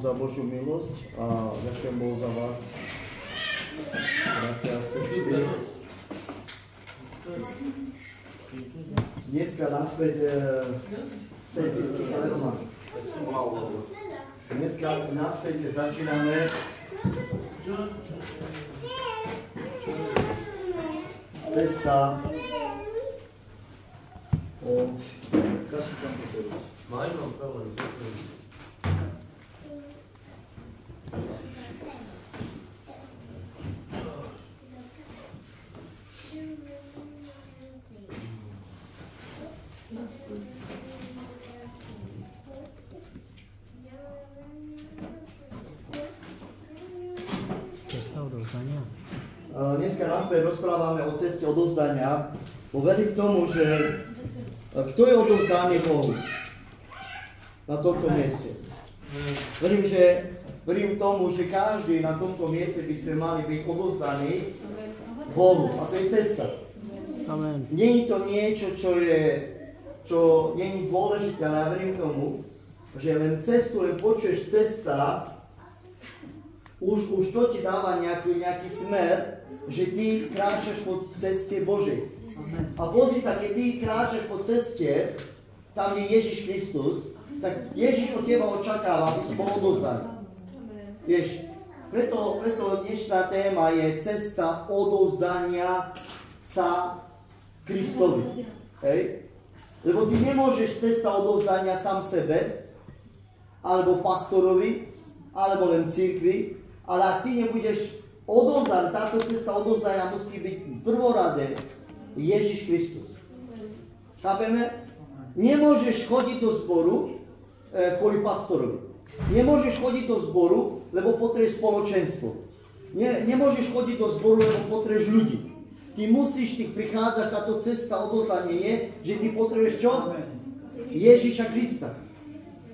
Za Božiu milosť a ďakujem Bohu za vás, bratia a sestry. Dneska naspäť selfieský kalendář. Dneska naspäť začíname cesta o kasu tam potrebujú. Majno, pravda, Cesta odovzdania? Dneska naspäť rozprávame o ceste odovzdania. Verím k tomu, že kto je odovzdaný Bohu na tomto mieste. Verím tomu, že každý na tomto mieste by sme mali byť odovzdaní Bohu. A to je cesta. Amen. Nie je to niečo, čo nie je dôležité, ale ja verím tomu, že len cestu, len počuješ cesta, už to ti dáva nejaký smer, že ty kráčaš po ceste Božej. A pozri sa, keď ty kráčaš po ceste, tam je Ježiš Kristus, tak Ježiš od teba očakáva, aby si bol odovzdaný. Vieš, preto dnešná téma je cesta odovzdania sa Kristovi. Hej? Lebo ty nemôžeš cesta odovzdania sám sebe, alebo pastorovi, alebo len cirkvi, ale ak ty nebudeš odovzdaný, táto cesta odovzdania musí byť prvorade Ježiš Kristus. Chápeme? Nemôžeš chodiť do zboru kvôli pastorovi. Nemôžeš chodiť do zboru, lebo potrebuješ spoločenstvo. Nemôžeš chodiť do zboru, lebo potrebuješ ľudí. Ty musíš, prichádzať, táto cesta odovzdania je, že ty potrebuješ čo? Ježiša Krista.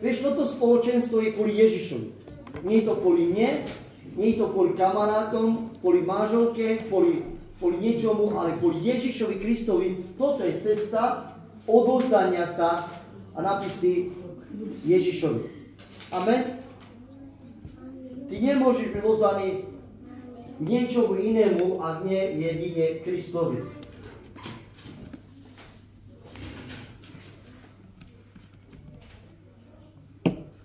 Vieš, toto spoločenstvo je kvôli Ježišovi. Nie je to kvôli mne, nie je to kvôli kamarátom, kvôli manželke, kvôli niečomu, ale kvôli Ježišovi Kristovi. Toto je cesta odovzdania sa a napísi Ježišovi. Amen? Ty nemôžeš byť odovzdaný niečomu inému, ak nie jedine Kristovi.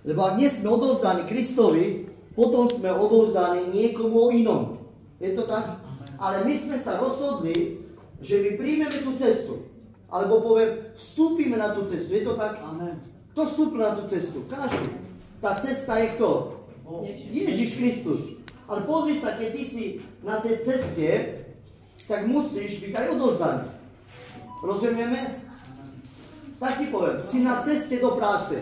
Lebo ak nie sme odovzdaní Kristovi, potom sme odovzdaní niekomu inom. Je to tak? Ale my sme sa rozhodli, že my príjmeme tú cestu. Alebo poviem, vstúpime na tú cestu. Je to tak? Amen. Kto vstúpil na tú cestu? Každý. Tá cesta je kto? Ježiš Kristus. Ale pozri sa, keď ty si na tej ceste, tak musíš byť aj odovzdaný. Rozumieme? Tak ti poviem, si na ceste do práce.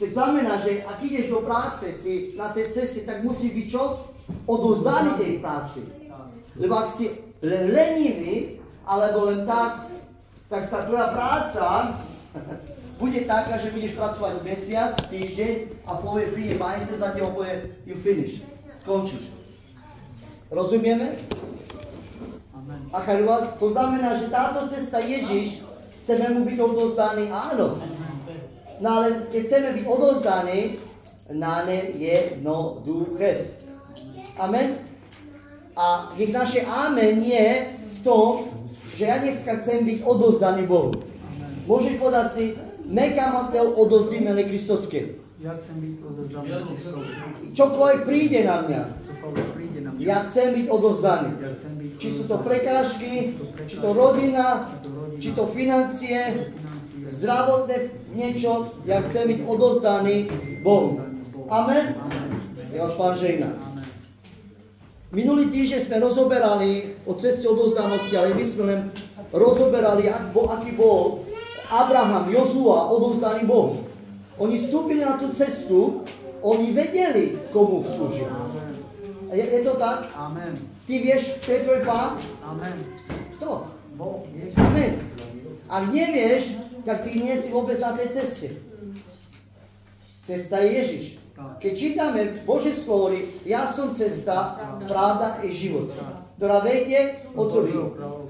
To znamená, že ak ideš do práce, si na tej ceste, tak musí byť čo? Odovzdaný tej práci. Lebo ak si len lenivý, alebo len tak tá tvoja práca bude taká, že budeš pracovať mesiac, týždeň a príde majster za teba povie, you finish. Končíš. Rozumieme? A to znamená, že táto cesta Ježiš, chceme mu byť odovzdaný, áno. No ale keď chceme byť odovzdaní, na ne jednoduché. Amen? A nech naše amen je v tom, že ja dneska chcem byť odovzdaný Bohu. Môžeš povedať si, mekamateľ odovzdíme le Kristovské. Ja chcem byť odovzdaný Kristovi. Čokoľvek príde na mňa, ja chcem byť odovzdaný. Či sú to prekážky, či to rodina, či to financie, zdravotné niečo, ja chcem byť odovzdaný Bohu. Amen? Ja vás Pán žehná. Minulý týždeň sme rozoberali o ceste odovzdanosti, ale my sme len rozoberali, aký bol Abraham, Jozua odovzdaný Bohu. Oni vstúpili na tú cestu, oni vedeli, komu slúžia. Je to tak? Amen. Ty vieš, kto je tvoj Pán? Amen. Kto? Boh, Ježiš. Amen. Ak nevieš, tak ty nie si vôbec na tej ceste. Cesta je Ježiš. Keď čítame Božie slovo, ja som cesta, pravda i život, ktorá vedie Otcovi.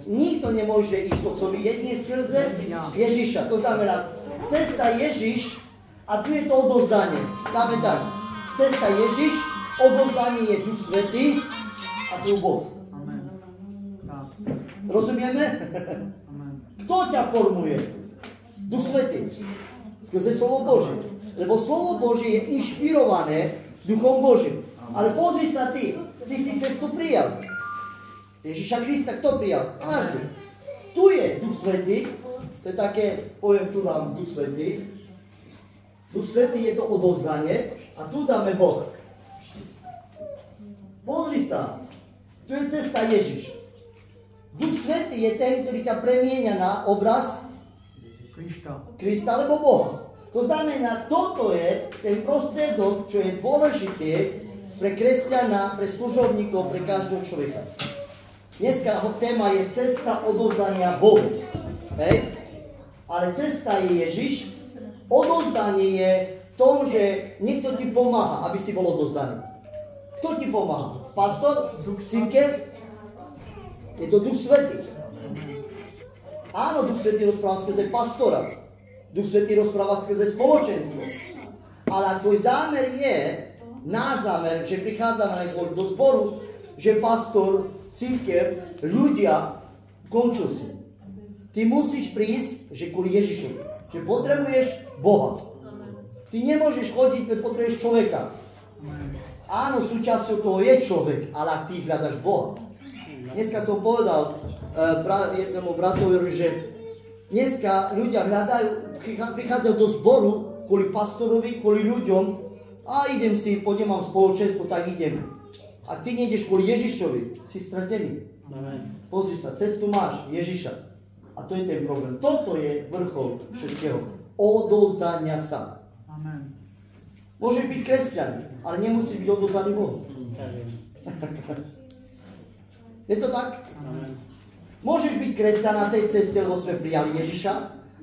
Nikto nemôže ísť Otcovi jedine skrze Ježiša. To znamená, cesta Ježiš A tu je to odozdanie. Dáme tak. Cesta Ježiš, odozdanie je Duch Svätý a tu Boh. Amen. Tak. Rozumieme? Amen. Kto ťa formuje? Duch Svätý. Skrze slovo Božie. Lebo slovo Božie je inšpirované Duchom Božím. Ale pozri sa ty si cestu prijal. Ježiša Krista kto prijal? Každý. Tu je Duch Svätý, to je také, poviem tu dám Duch Svätý. Duch Svätý je to odovzdanie a tu dáme Boh. Pozri sa, tu je cesta Ježiš. Duch Svätý je ten, ktorý ťa premieňa na obraz Krista alebo Boha. To znamená, toto je ten prostriedok, čo je dôležité pre kresťana, pre služobníkov, pre každého človeka. Dneska téma je cesta odovzdania Bohu. Hej? Ale cesta je Ježiš. Odovzdanie je v tom, že niekto ti pomáha, aby si bol odovzdaný. Kto ti pomáha? Pastor? Cirkev? Je to Duch Svätý. Áno, Duch Svätý rozpráva skrze pastora. Duch Svätý rozpráva skrze spoločenstvo. Ale tvoj zámer je, náš zámer, že prichádzame do zboru, že pastor, cirkev, ľudia, končil si. Ty musíš prísť, že kvôli Ježišovi. Že potrebuješ Boha. Ty nemôžeš chodiť, keď potrebuješ človeka. Áno, súčasťou toho je človek, ale ak ty hľadaš Boha. Dneska som povedal jednému bratovi, že dneska ľudia hľadajú, prichádzajú do zboru kvôli pastorovi, kvôli ľuďom a idem si, pôjdem mám spoločenstvo, tak idem. Ak ty nejdeš kvôli Ježišovi, si stratený. Pozri sa, cestu máš, Ježiša. A to je ten problém. Toto je vrchol všetkého. Odovzdania sa. Amen. Môže byť kresťan, ale nemusí byť odovzdaný Bohu. Je to tak? Amen. Môžeš byť kresťan na tej ceste, lebo sme prijali Ježiša,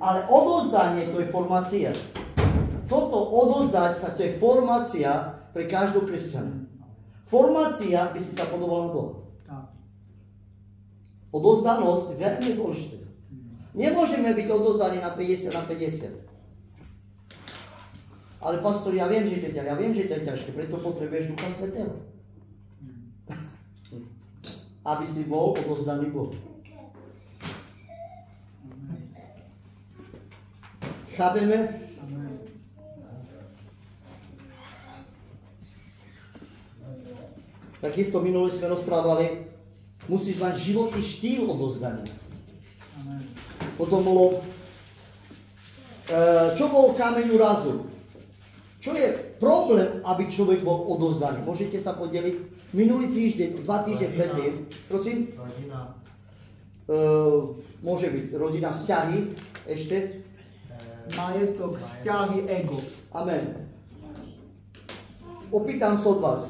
ale odovzdanie to je formácia. Toto odovzdať sa, to je formácia pre každého kresťana. Formácia by si sa podobal na Boha. Odovzdanosť je veľmi dôležité. Nemôžeme byť odovzdaní na 50 na 50. Ale pastor, ja viem, že to je ťažké, preto potrebuješ Ducha Svätého. Aby si bol odovzdaný Bohu. Chápeme? Takisto minule sme rozprávali, musíš mať životný štýl odovzdania. Potom bolo, čo bolo kameň úrazu? Čo je problém, aby človek bol odovzdaný? Môžete sa podeliť? Minulý týždeň, 2 týždne predtým, prosím? Rodina. Môže byť rodina, vzťahy, ešte? Majetok, vzťahy, ego. Amen. Opýtam sa od vás.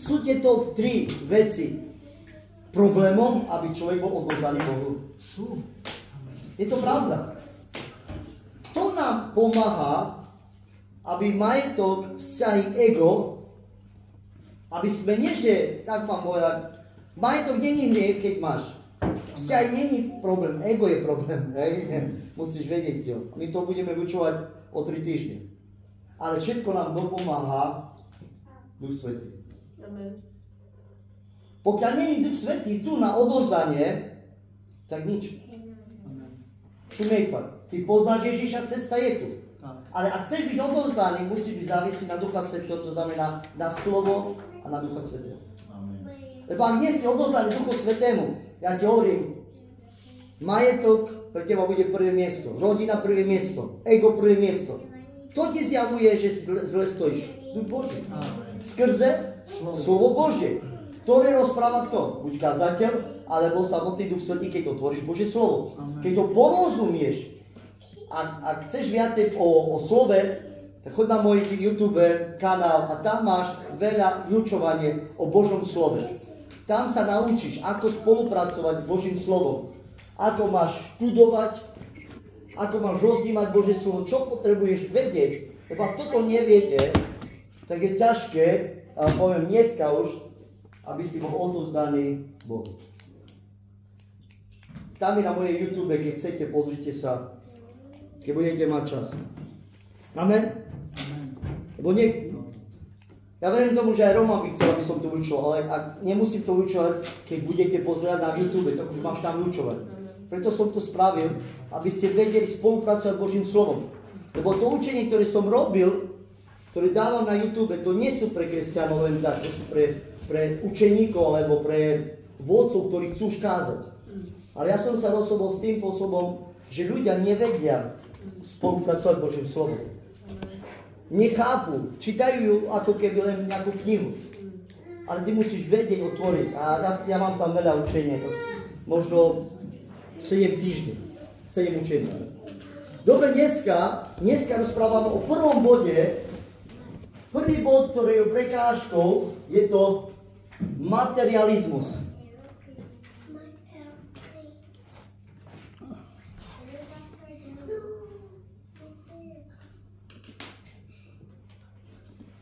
Sú tieto 3 veci problémom, aby človek bol odovzdaný Bohu? Sú. Je to pravda. Kto nám pomáha, aby majetok, vzťahy, ego, aby sme nie, že, tak vám povedať, majetok není hnev, keď máš. Vzťahy není problém, ego je problém, hej? Musíš vedieť to. My to budeme vyučovať o 3 týždne. Ale všetko nám dopomáha Duch Svätý. Amen. Pokiaľ není Duch Svätý tu na odovzdanie, tak nič. Šumejkvar. Ty poznáš Ježiša, cesta je tu. Ale ak chceš byť odovzdaný, musí byť závislý na Ducha Svätého, to znamená na slovo a na Ducha Svätého. Lebo ak nie si odovzdaný Duchu Svätému, ja ti hovorím, majetok pre teba bude prvé miesto, rodina prvé miesto, ego prvé miesto. To ti zjavuje, že zle stojíš. Duch Boží. Skrze slovo Božie, ktoré rozpráva kto? Buď kazateľ, alebo samotný Duch Svätý, keď otvoríš Božie slovo. Keď to porozumieš, ak chceš viacej o slove, tak choď na môj YouTube kanál a tam máš veľa vyučovanie o Božom slove. Tam sa naučíš, ako spolupracovať s Božím slovom. Ako máš študovať, ako máš rozdímať Božie slovo, čo potrebuješ vedieť. Lebo ak toto neviete, tak je ťažké, ale poviem dneska už, aby si bol odovzdaný Bohu. Tam je na mojej YouTube, keď chcete, pozrite sa, keď budete mať čas. Amen? Amen. Lebo ja verím tomu, že aj Roman by chcel, aby som to vyučoval, ale ak nemusím to vyučovať, keď budete pozerať na YouTube, tak už máš tam vyučovať. Preto som to spravil, aby ste vedeli spolupracovať s Božím slovom. Lebo to učenie, ktoré som robil, ktoré dávam na YouTube, to nie sú pre kresťanov len tak, to sú pre učeníkov alebo pre vodcov, ktorí chcú kázať. Ale ja som sa rozhodol s tým spôsobom, že ľudia nevedia spolupracovať s Božím slovom. Nechápu, čítajú ju ako keby len nejakú knihu. Ale ty musíš vedieť otvoriť. A ja mám tam veľa učenia, možno 7 týždňov, 7 učení. Dobre, dneska rozprávame o prvom bode. Prvý bod, ktorý je prekážkou, je to materializmus.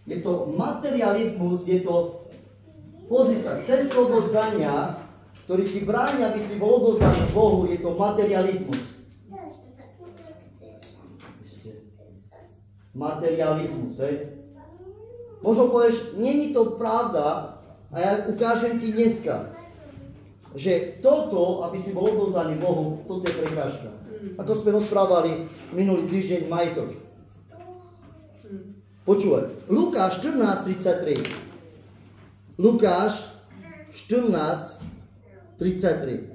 Je to materializmus, je to, pozri sa, cesta odovzdania, ktorý ti bráni, aby si bol odovzdaný Bohu, je to materializmus. Materializmus, hej. Možno povieš, není to pravda, a ja ukážem ti dneska, že toto, aby si bol odovzdaný Bohu, toto je prekážka. Ako sme rozprávali minulý týždeň majetok. Počúvaj, Lukáš 14:33. Lukáš 14:33.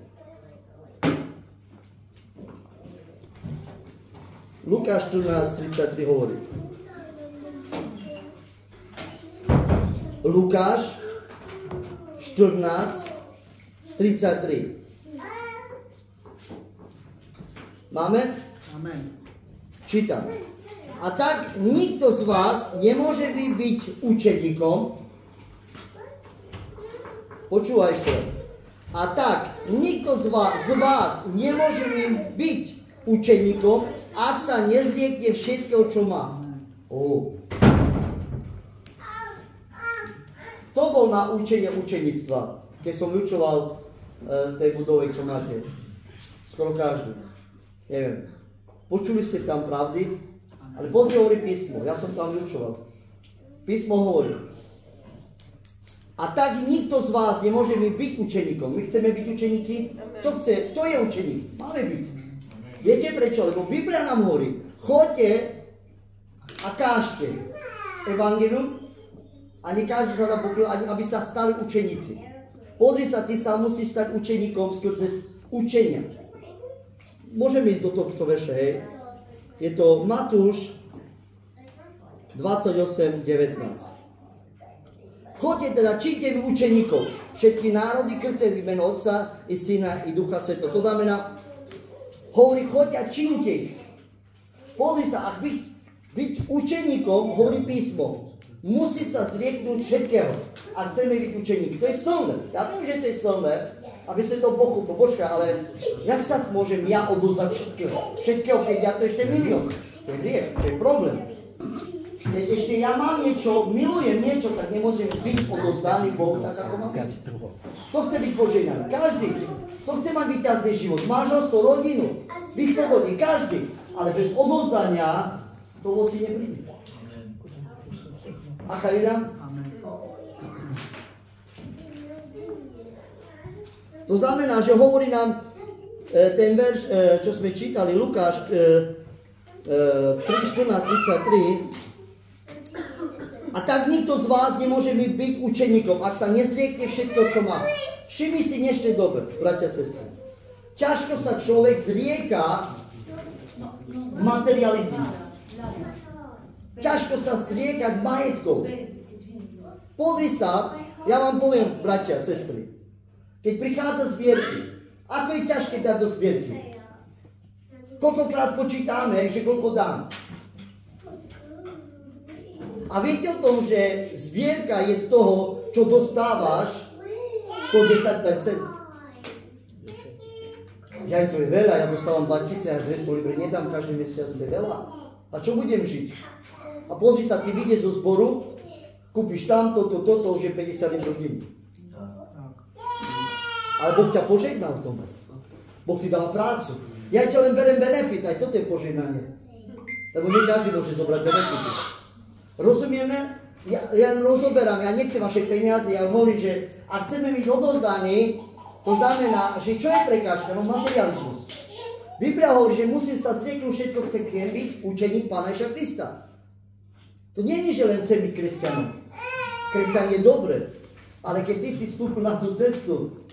Lukáš 14:33 hovorí. Lukáš 14:33. Máme? Amen. Čítam. A tak nikto z vás nemôže byť učeníkom. Počúvaj ešte raz. A tak nikto z vás nemôže byť učeníkom, ak sa nezriekne všetkého, čo má. To bol na učenie učeníctva, keď som vyučoval tej budove, čo máte. Skoro každý. Neviem. Počuli ste tam pravdy? Ale pozri, hovorí písmo, ja som tam vyučoval. Písmo hovorí. A tak nikto z vás nemôže byť učeníkom. My chceme byť učeníky? To je učeník. Máme byť. Viete prečo? Lebo Biblia nám hovorí, choďte a kážte evangelium a ne každý sa tam pokiaľ, aby sa stali učeníci. Pozri sa, ty sa musíš stať učeníkom skrze učenia. Môžeme ísť do tohto verša, hej? Je to Matúš 28:19. Choďte teda, číte učeníkov, všetky národy, krstiac v meno Otca i Syna i Ducha Svätého. To znamená, hovorí, choďte a čínte ich. Pozri sa, ak byť učeníkom, hovorí písmo, musí sa zrieknúť všetkého. A chceme byť učeníky. To je silné. Ja viem, že to je silné, aby ste to pochopili. Počkaj, ale jak sa môžem ja odozdať všetkého? Všetkého, keď ja to ešte milujem. To je hriech, to je problém. Keď ešte ja mám niečo, milujem niečo, tak nemôžem byť odozdaný Bohu tak, ako mám byť. To chce byť požehnaný. Každý. To chce mať víťazný život. Manželstvo, rodinu. Vyslobodný. Každý. Ale bez odozdania to voci nepríde. Aká je nám? To znamená, že hovorí nám ten verš, čo sme čítali, Lukáš 3:14-33. A tak nikto z vás nemôže byť učeníkom, ak sa nezriekne všetko, čo má. Všimni si dnešné dobe, bratia a sestry. Ťažko sa človek zrieka materializmu. Ťažko sa zriekať majetkov. Pozri sa, ja vám poviem, bratia a sestry. Keď prichádza zbierky, ako je ťažké dať do zbierky? Koľkokrát počítame, že koľko dám? A viete o tom, že zbierka je z toho, čo dostávaš 110%. Ja, to je veľa, ja dostávam 2200 liber, nedám každý mesiac, to je veľa. A čo budem žiť? A pozri sa, ty vyjdeš zo zboru, kúpiš tam toto, už je 50 liber hodiny. Ale Boh ťa požehnal v tom. Boh ti dal prácu. Ja ťa len berem benefit, aj toto je požehnanie. Lebo nie každý môže zobrať benefity. Rozumieme? Ja rozoberám, ja nechcem vaše peniaze, ja hovorím, že ak chceme byť odozdaní, to znamená, že čo je prekážka? No materializmus. Biblia hovorí, že musím sa zrieknúť všetko, chcem byť učeník Pána Ježiša Krista. To nie je, že len chcem byť kresťanom. Kresťan je dobre, ale keď ty si vstúpil na tú cestu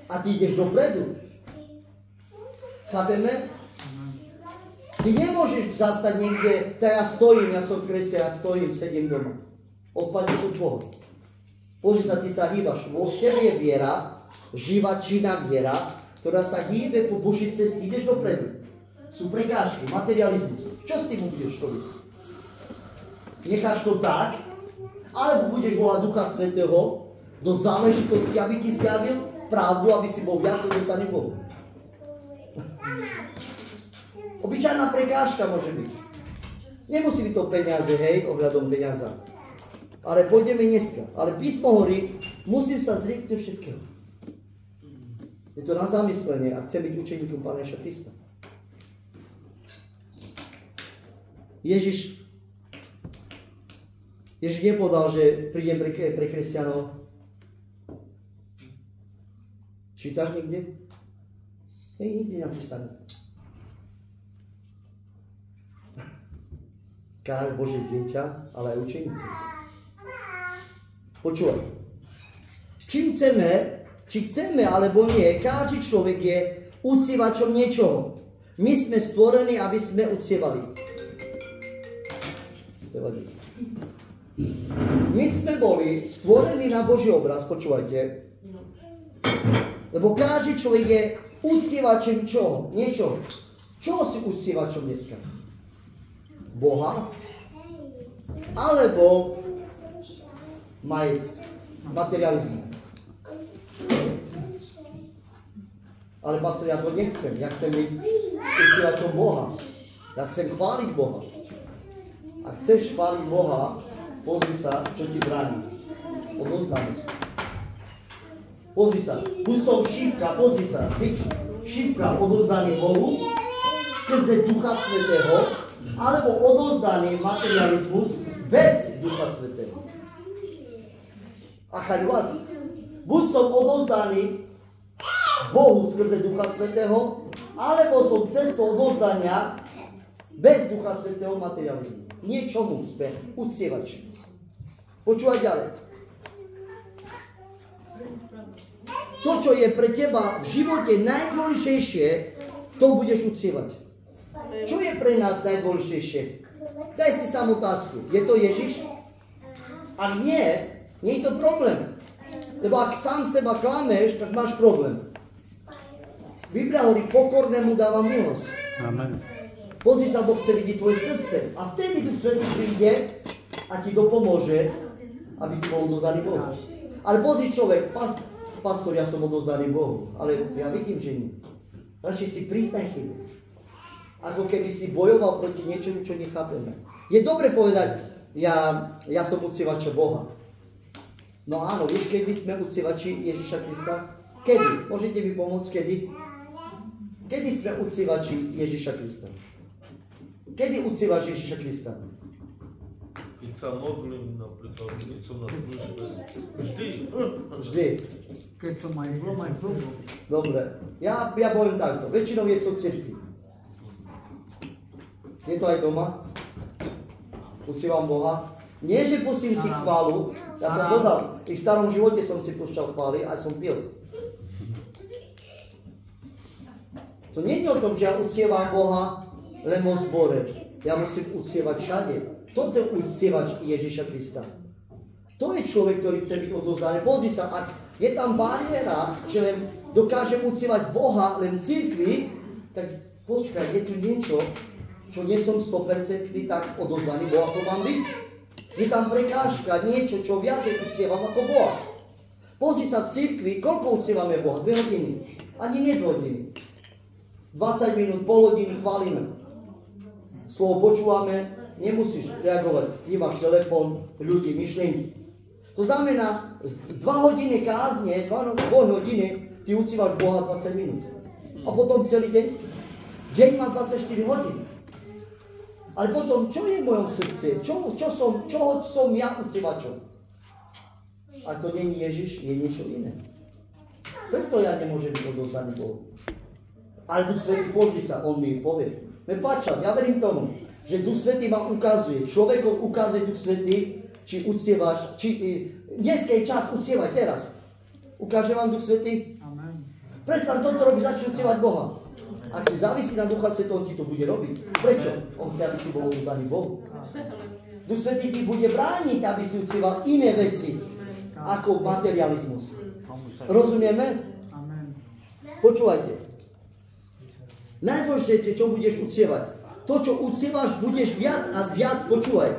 a ty ideš dopredu, chápeme? Ty nemôžeš zastať niekde, tak ja stojím, ja som kresťan, ja stojím, sedím doma. Odpadneš od Boha. Pozri sa, ty sa hýbaš. Vo tebe je viera, živá činná viera, ktorá sa hýbe po Boží ceste, ideš dopredu. Sú prekážky, materializmus. Čo s tým budeš robiť? Necháš to tak, alebo budeš volať Ducha Svätého do záležitosti, aby ti zjavil pravdu, aby si bol viac oddaný Bohu. Obyčajná prekážka môže byť. Nemusí byť to peniaze, hej, ohľadom peniaza. Ale pôjdeme dneska. Ale písmo hovorí, musím sa zrieknúť všetkého. Je to na zamyslenie, ak chcem byť učeníkom Pána Ježiša Krista. Ježiš nepovedal, že prídem pre kresťanov. Čítaš niekde? Nikde napísané. Kráľ Božie dieťa, ale aj učeníci. Počúvaj. Či chceme alebo nie, každý človek je uctievačom niečoho. My sme stvorení, aby sme uctievali. My sme boli stvorení na Boží obraz, počúvajte. Lebo každý človek je uctievačom čoho? Niečoho. Čoho si uctievačom dneska? Boha? Alebo materializmu? Ale pastor, ja to nechcem. Ja chcem byť uctievačom Boha. Ja chcem chváliť Boha. Ak chceš chváliť Boha, pozri sa, čo ti bráni. Odozdanosť. Pozri sa. Tu som šípka, pozri sa. Šípka odozdaný Bohu skrze Ducha Svätého, alebo odozdaný materializmus bez Ducha Svätého. A cháď vás, buď som odozdaný Bohu skrze Ducha Svätého, alebo som cestou odozdania bez Ducha Svätého materializmu. Niečomu sme uctievači. Počúvaj ďalej. To, čo je pre teba v živote najdôležitejšie, to budeš uctievať. Čo je pre nás najdôležitejšie? Daj si sám otázku. Je to Ježiš? Ak nie, nie je to problém. Lebo ak sám seba klameš, tak máš problém. Biblia hovorí, pokornému dáva milosť. Amen. Pozri sa, Boh chce vidieť tvoje srdce. A vtedy Duch Svätý príde a ti dopomôže, aby si bol odozdaný Bohu. Ale pozri človek, pastor, ja som odozdaný Bohu. Ale ja vidím, že nie. Radšej si priznaj chybu. Ako keby si bojoval proti niečomu, čo nechápeme. Je dobre povedať, ja som uctievač Boha. No áno, vieš, kedy sme uctievači Ježiša Krista? Kedy? Môžete mi pomôcť, kedy? Kedy sme uctievači Ježiša Krista? Kedy uctievaš Ježiša Krista? Keď sa modlím, napríklad, keď som na službe. Vždy. Keď som aj v Dobre. Ja poviem takto. Väčšinou je to v cirkvi. Je to aj doma? Uctievam Boha. Nie, že pustím si chválu. Ja som povedal, i v starom živote som si púšťal chvály, aj som pil. To nie je o tom, že ja uctievam Boha len vo zbore. Ja musím uctievať všade. Toto je uctievač Ježiša Krista. To je človek, ktorý chce byť odovzdaný. Pozri sa, ak je tam bariéra, že len dokážem uctievať Boha len v cirkvi, tak počkaj, je tu niečo, čo nie som 100% tak odovzdaný Boha, ako mám byť. Je tam prekážka, niečo, čo viacej uctievam ako Boha. Pozri sa v cirkvi, koľko uctievame Boha? 2 hodiny. Ani nie 2 hodiny. 20 minút, pol hodiny chválime. Slovo počúvame, nemusíš reagovať. Máš telefón, ľudí, myšlienky. To znamená, 2 hodiny kázne, 2 hodiny, ty uctívaš Boha 20 minút. A potom celý deň? Deň má 24 hodín. Ale potom, čo je v mojom srdci? Čoho som ja uctievačom? A to není Ježiš, je niečo iné. Preto ja nemôžem byť odovzdaný Bohu. Ale Duch Svätý, pozri sa, on mi povie. Nepáčam, ja verím tomu, že Duch Svätý vám ukazuje, človekom ukazuje Duch Svätý, či uctievaš, dneska je čas uctievať, teraz. Ukáže vám Duch Svätý? Amen. Prestan toto robiť, začne uctievať Boha. Ak si závisí na Ducha Svätého, on ti to bude robiť. Prečo? On chce, aby si bol odovzdaný Bohu. Duch Svätý ti bude brániť, aby si uctieval iné veci, ako materializmus. Rozumieme? Amen. Počúvajte. Najdôležitejšie, čo budeš uctievať. To, čo uctievaš, budeš viac a viac, počúvaj.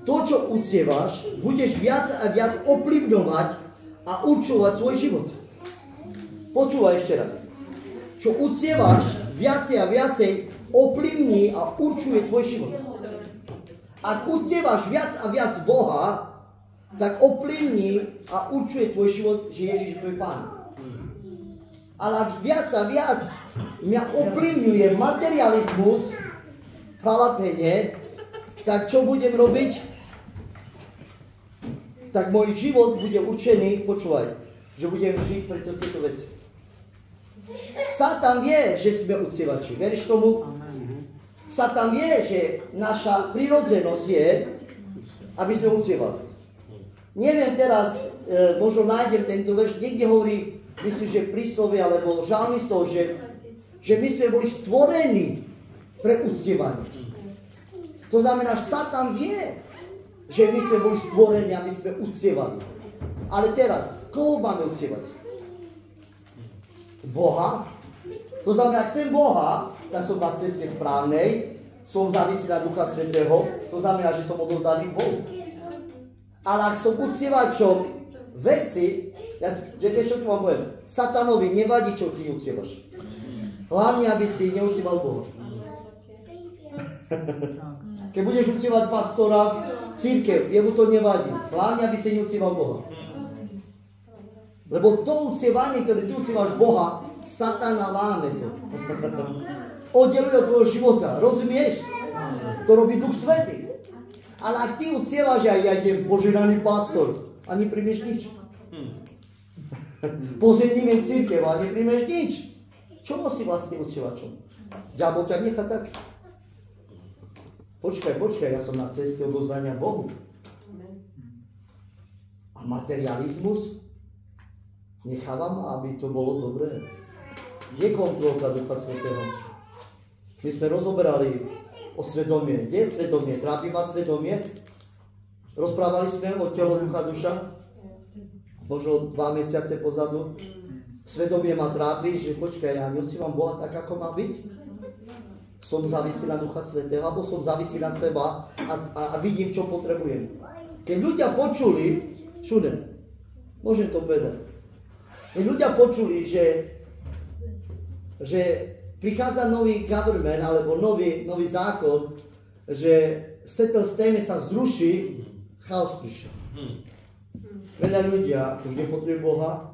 To, čo uctievaš, budeš viac a viac ovplyvňovať a určovať svoj život. Počúvaj ešte raz. Čo uctievaš, viacej a viacej ovplyvní a určuje tvoj život. Ak uctievaš viac a viac Boha, tak ovplyvní a určuje tvoj život, že Ježiš je tvoj Pán. Ale ak viac a viac mňa ovplyvňuje materializmus, chalapenie, tak čo budem robiť? Tak môj život bude určený, počúvaj, že budem žiť pre tieto veci. Satan vie, že sme uctievači. Veríš tomu? Satan vie, že naša prirodzenosť je, aby sme uctievali. Neviem teraz, možno nájdem tento verš, niekde hovorí, myslím, že príslovie alebo žalmistov, že my sme boli stvorení pre uctievanie. To znamená, že Satan vie, že my sme boli stvorení, aby sme uctievali. Ale teraz, koho máme uctievať? Boha. To znamená, ak chcem Boha, tak som na ceste správnej, som závislý na Ducha Svätého, to znamená, že som odovzdaný Bohu. Ale ak som uctievačom veci, viete, čo tu vám poviem? Satanovi nevadí, čo ty uctievaš. Hlavne, aby si neuctieval Boha. Keď budeš uctievať pastora, církev, jemu to nevadí. Hlavne, aby si neuctieval Boha. Lebo to uctievanie, ktoré ty uctievaš Boha, Satana láme to. Oddeluje od tvojho života. Rozumieš? To robí Duch Svätý. Ale ak ty uctievaš, ja idem poženaný pastor a nepríjmeš nič. Poženíme církev a nepríjmeš nič. Čoho si vlastne uctievačom? Diabol ťa nechá tak. Počkaj, ja som na ceste odovzdania Bohu. A materializmus? Nechávam, aby to bolo dobré. Je kontrolka Ducha Svätého. My sme rozoberali o svedomie. Kde je svedomie? Trápi vás svedomie? Rozprávali sme o telo, ducha, duša. Možno 2 mesiace pozadu. Svedomie ma trápi, že počkaj, ja neuctievam Boha tak, ako má byť. Som závislý na Ducha Svätého, alebo som závislý na seba a vidím, čo potrebujem. Keď ľudia počuli, môžem to povedať. Keď ľudia počuli, že prichádza nový government, alebo nový zákon, že settle stane sa zruší, chaos prišiel. Veľa ľudia už nepotrebujú Boha,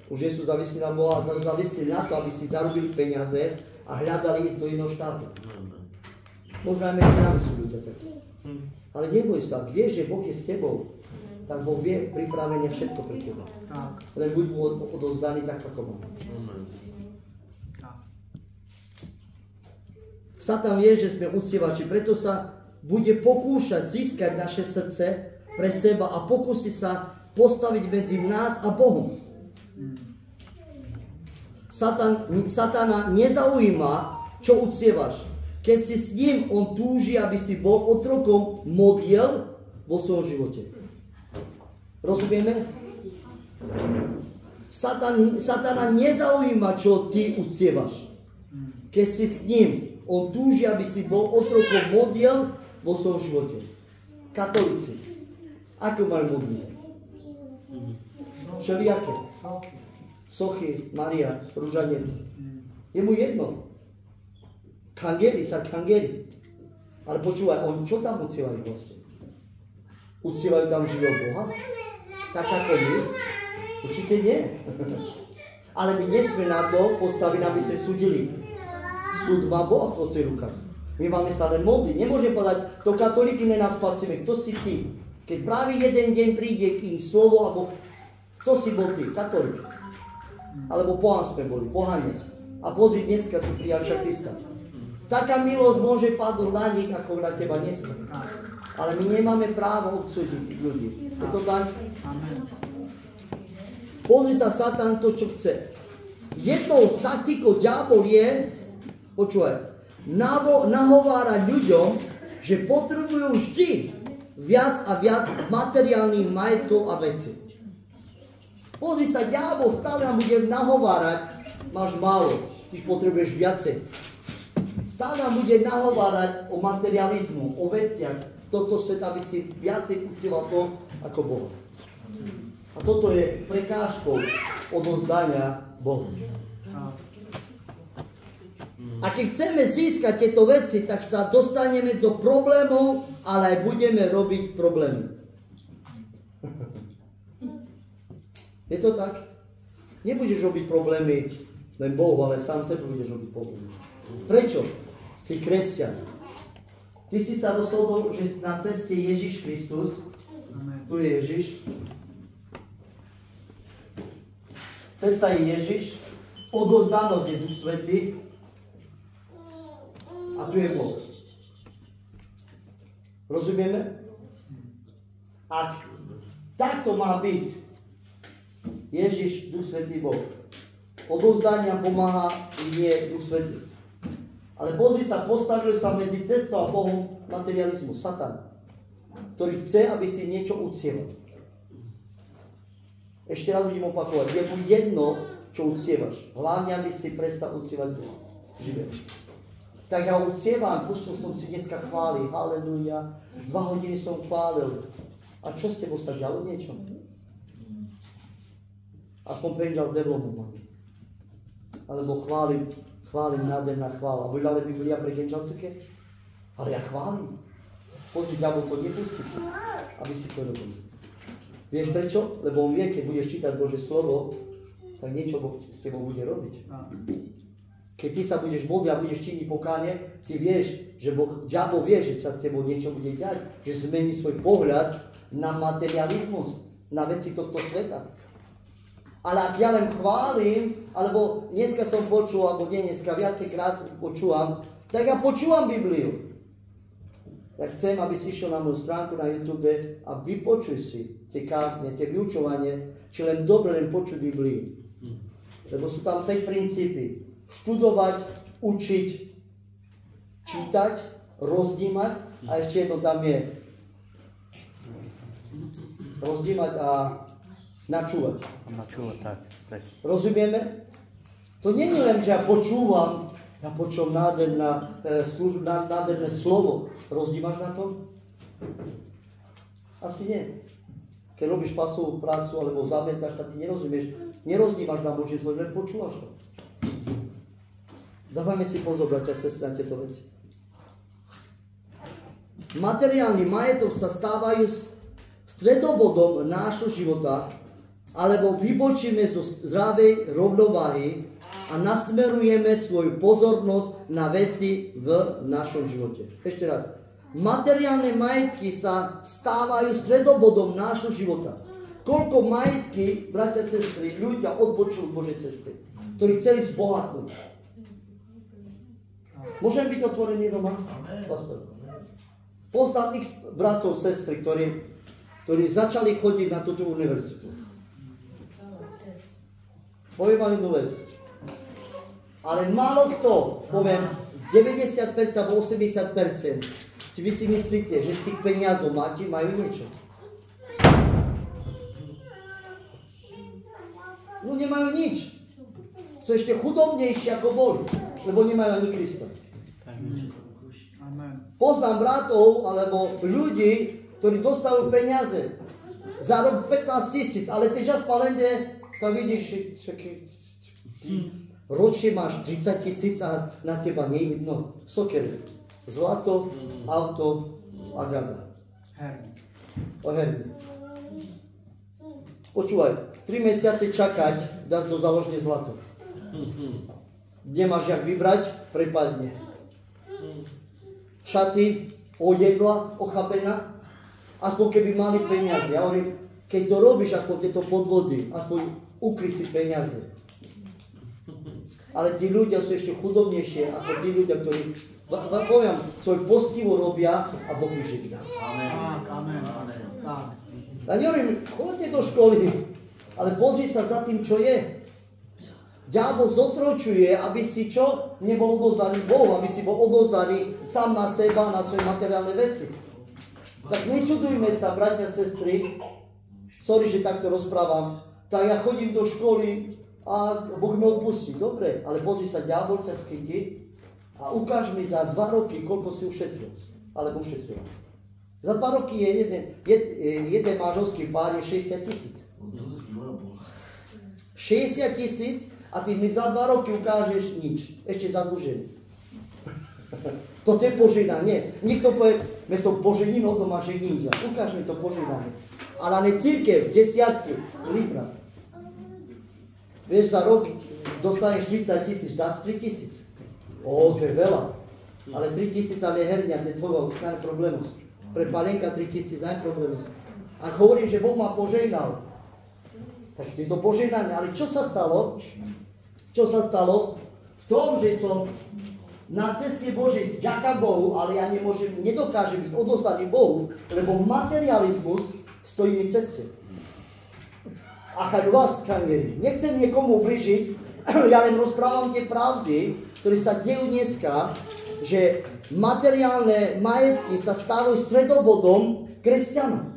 už nie sú závislí na Boha, závislí na to, aby si zarobili peniaze a hľadali ísť do iného štátu. Možno aj medzi nami sú ľudia takí. Ale neboj sa, ak vieš, že Boh je s tebou, tak Boh vie pripravené všetko pre teba. Len buď mu odovzdaný tak, ako má. Satan vie, že sme uctievači, preto sa bude pokúšať získať naše srdce pre seba a pokúsi sa postaviť medzi nás a Bohom. Satana nezaujíma, čo uctievaš. Keď si s ním, on túži, aby si bol otrokom modiel vo svojom živote. Rozumieme? Satana nezaujíma, čo ty uctievaš. Keď si s ním, on túži, aby si bol otrokom modiel vo svojom živote. Katolíci. Ako majú modly? Všelijaké. Sochy, Maria, Ružanec. Je mu jedno. Kangeri sa kangeri. Ale počúvaj, on čo tam uctievajú vlastne? Uctievajú tam živého Boha? Tak ako my? Určite nie. Ale my nie sme na to postavení, aby sme súdili. Súd má Boh vo svojich rukách. My máme sa len modliť. Nemôžem povedať, to katolíky nás spasíme. Kto si ty? Keď práve jeden deň príde kým slovo, alebo kto si bol ty? Katolík. Alebo pohán sme boli, pohania. A pozri, dneska si prijal Krista. Taká milosť môže padnúť na nich, ako na teba dneska. Ale my nemáme právo odsúdiť ľudí. Je to tak? Pozri sa, Satan to, čo chce. Jednou z taktikou diabol je, počúvaj, nahovárať ľuďom, že potrebujú vždy viac a viac materiálnych majetkov a vecí. Pozri sa, diabol stále nám bude nahovárať, máš málo, ty potrebuješ viacej. Stále nám bude nahovárať o materializmu, o veciach toto svet, aby si viacej uctieval to ako Boha. A toto je prekážkou odozdania Bohu. A keď chceme získať tieto veci, tak sa dostaneme do problémov, ale aj budeme robiť problémy. Je to tak? Nebudeš robiť problémy len Bohu, ale sám sebe budeš robiť problémy. Prečo? Si kresťan. Ty si sa rozhodol, že na ceste Ježiš Kristus, tu je Ježiš, cesta je Ježiš, odovzdanosť je Duch Svätý a tu je Boh. Rozumieme? Ak takto má byť Ježiš, Duch Svätý, Boh, odovzdania pomáha nie Duch Svätý. Ale pozri sa, postavil sa medzi cestou a Bohom materializmus, Satan, ktorý chce, aby si niečo uctieval. Ešte raz budem opakovať, je mu jedno, čo uctievaš. Hlavne, aby si prestal uctievať Boha. Živé. Tak ja uctievam, pustil som si dneska chváli, haleluja, 2 hodiny som chválil. A čo s tebou sa dialo niečo? A som penžal devlomu mami. Alebo chválim nádherná chvála. Bude ale Biblia pre genžaltuke? Ale ja chválim. Pozri, diabol to nepustí, aby si to robil. Vieš prečo? Lebo on vie, keď budeš čítať Božie slovo, tak niečo Boh s tebou bude robiť. Keď ty sa budeš modliť a budeš činiť pokánie, ty vieš, že diabol vie, že sa s tebou niečo bude diať, že zmení svoj pohľad na materializmus, na veci tohto sveta. Ale ak ja len chválim, alebo dneska som počul, alebo nie dneska, viacejkrát počúvam, tak ja počúvam Bibliu. Ja chcem, aby si išiel na moju stránku na YouTube a vypočuj si tie kázne, tie vyučovanie, či len dobre len počuť Bibliu. Lebo sú tam 5 princípy. Študovať, učiť, čítať, rozdímať a ešte jedno tam je. Rozdímať a načúvať. Tak, presne. Rozumieme? To nie je len, že ja počúvam nádherné slovo. Rozdímaš na tom? Asi nie. Keď robíš pasovú prácu alebo zametáš, tak ty nerozdímaš na Božie slovo, len počúvaš to. Dávajme si pozor, bratia a sestry, na tieto veci. Materiálny majetok sa stávajú stredobodom nášho života, alebo vybočíme zo zdravej rovnováhy a nasmerujeme svoju pozornosť na veci v našom živote. Ešte raz. Materiálne majetky sa stávajú stredobodom nášho života. Koľko majetky, bratia a sestry, ľudia odbočili v Božej ceste, ktorí chceli zbohatnúť. Môžem byť otvorený doma? Poznám x bratov, sestry, ktorí začali chodiť na túto univerzitu. Poviem vám jednu vec. Ale málo kto, poviem 90% alebo 80%, či vy si myslíte, že z tých peniazov majú niečo? No nemajú nič. Sú ešte chudobnejší ako boli, lebo nemajú ani Krista. Poznám bratov alebo ľudí, ktorí dostajú peniaze za rok 15 000, ale ty čas palende, tak vidíš, ročne máš 30 000 a na teba nie je vidno sokery. Zlato, auto a gada. Herný. Počúvaj, 3 mesiace čakať, dáš do záložne zlato. Nemáš jak vybrať, prepadne. šaty, jedla, ochapená, aspoň keby mali peniaze. Ja hovorím, keď to robíš, aspoň tieto podvody, aspoň ukry si peniaze. Ale tí ľudia sú ešte chudobnejšie ako tí ľudia, ktorí, poviem, svoj postivo robia a Boh ich žegná. Amen. Ja nehovorím, choďte do školy, ale pozri sa za tým, čo je. Diabol zotročuje, aby si čo? Nebol odovzdaný Bohu, aby si bol odovzdaný sám na seba, na svoje materiálne veci. Tak nečudujme sa, bratia, sestry, sorry, že takto rozprávam, tak ja chodím do školy a Boh mi odpustí. Dobre, ale pozri sa, diabol ťa schytí a ukáž mi za 2 roky, koľko si ušetril. Alebo ušetril. Za 2 roky je jeden manželský pár je 60 000. 60 000 a ty mi za 2 roky ukážeš nič. Ešte zadlžený. Toto je požehnanie. Nikto povie, my som požením od doma žením. Ukáž mi to požehnanie. Ale ne církev, desiatky, libra. Vieš, za rok dostaneš 30 000, dáš 3 000. To je veľa. Ale 3 000 ale herňa, to je tvoja už najproblémosť. Pre palenka 3 000 najproblémosť. Ak hovorím, že Boh ma požehnal, tak je to požehnanie. Ale čo sa stalo? Čo sa stalo? V tom, že som na ceste Božej, ďaká Bohu, ale ja nedokážem byť odovzdaný Bohu, lebo materializmus stojí mi ceste. A chaj vás, kangeri, nechcem niekomu ubližiť, ja len rozprávam tie pravdy, ktoré sa dejú dneska, že materiálne majetky sa stávajú stredobodom kresťana.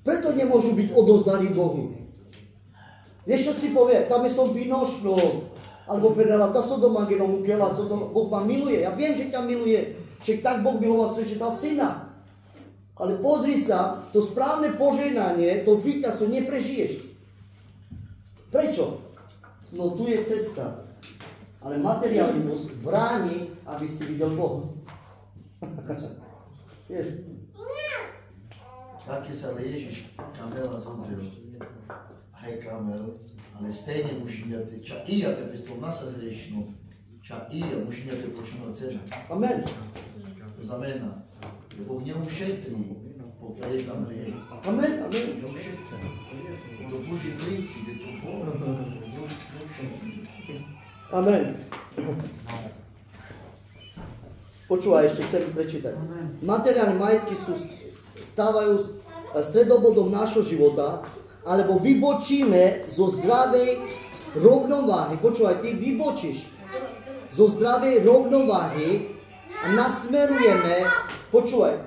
Preto nemôžu byť odovzdaní Bohu. Vieš, čo si povie? Tam som vinošnou, alebo povedala, tá som doma genom ukela, Boh ma miluje. Ja viem, že ťa miluje. Však tak Boh miloval svet, že dal syna. Ale pozri sa, to správne požehnanie, to víťazstvo neprežiješ. Prečo? No tu je cesta. Ale materializmus bráni, aby si videl Boha. Yes. Taky sa Ježiš Kamela zomrel. Hej Kamel, ale stejne musí mať, ča i ja bez toho masa zrešno, ča i ja musí mať počinú cena. Amen. To znamená, že Boh neušetrí, pokiaľ je tam hriech. Amen, amen. Neušetrí. To Boží princíp, je to Boh, neušetrí. Amen. Počúvaj, ešte chcem prečítať. Materiálne majetky stávajú stredobodom nášho života, alebo vybočíme zo zdravej rovnováhy. Počúvaj, ty vybočíš zo zdravej rovnováhy a nasmerujeme, počúvaj,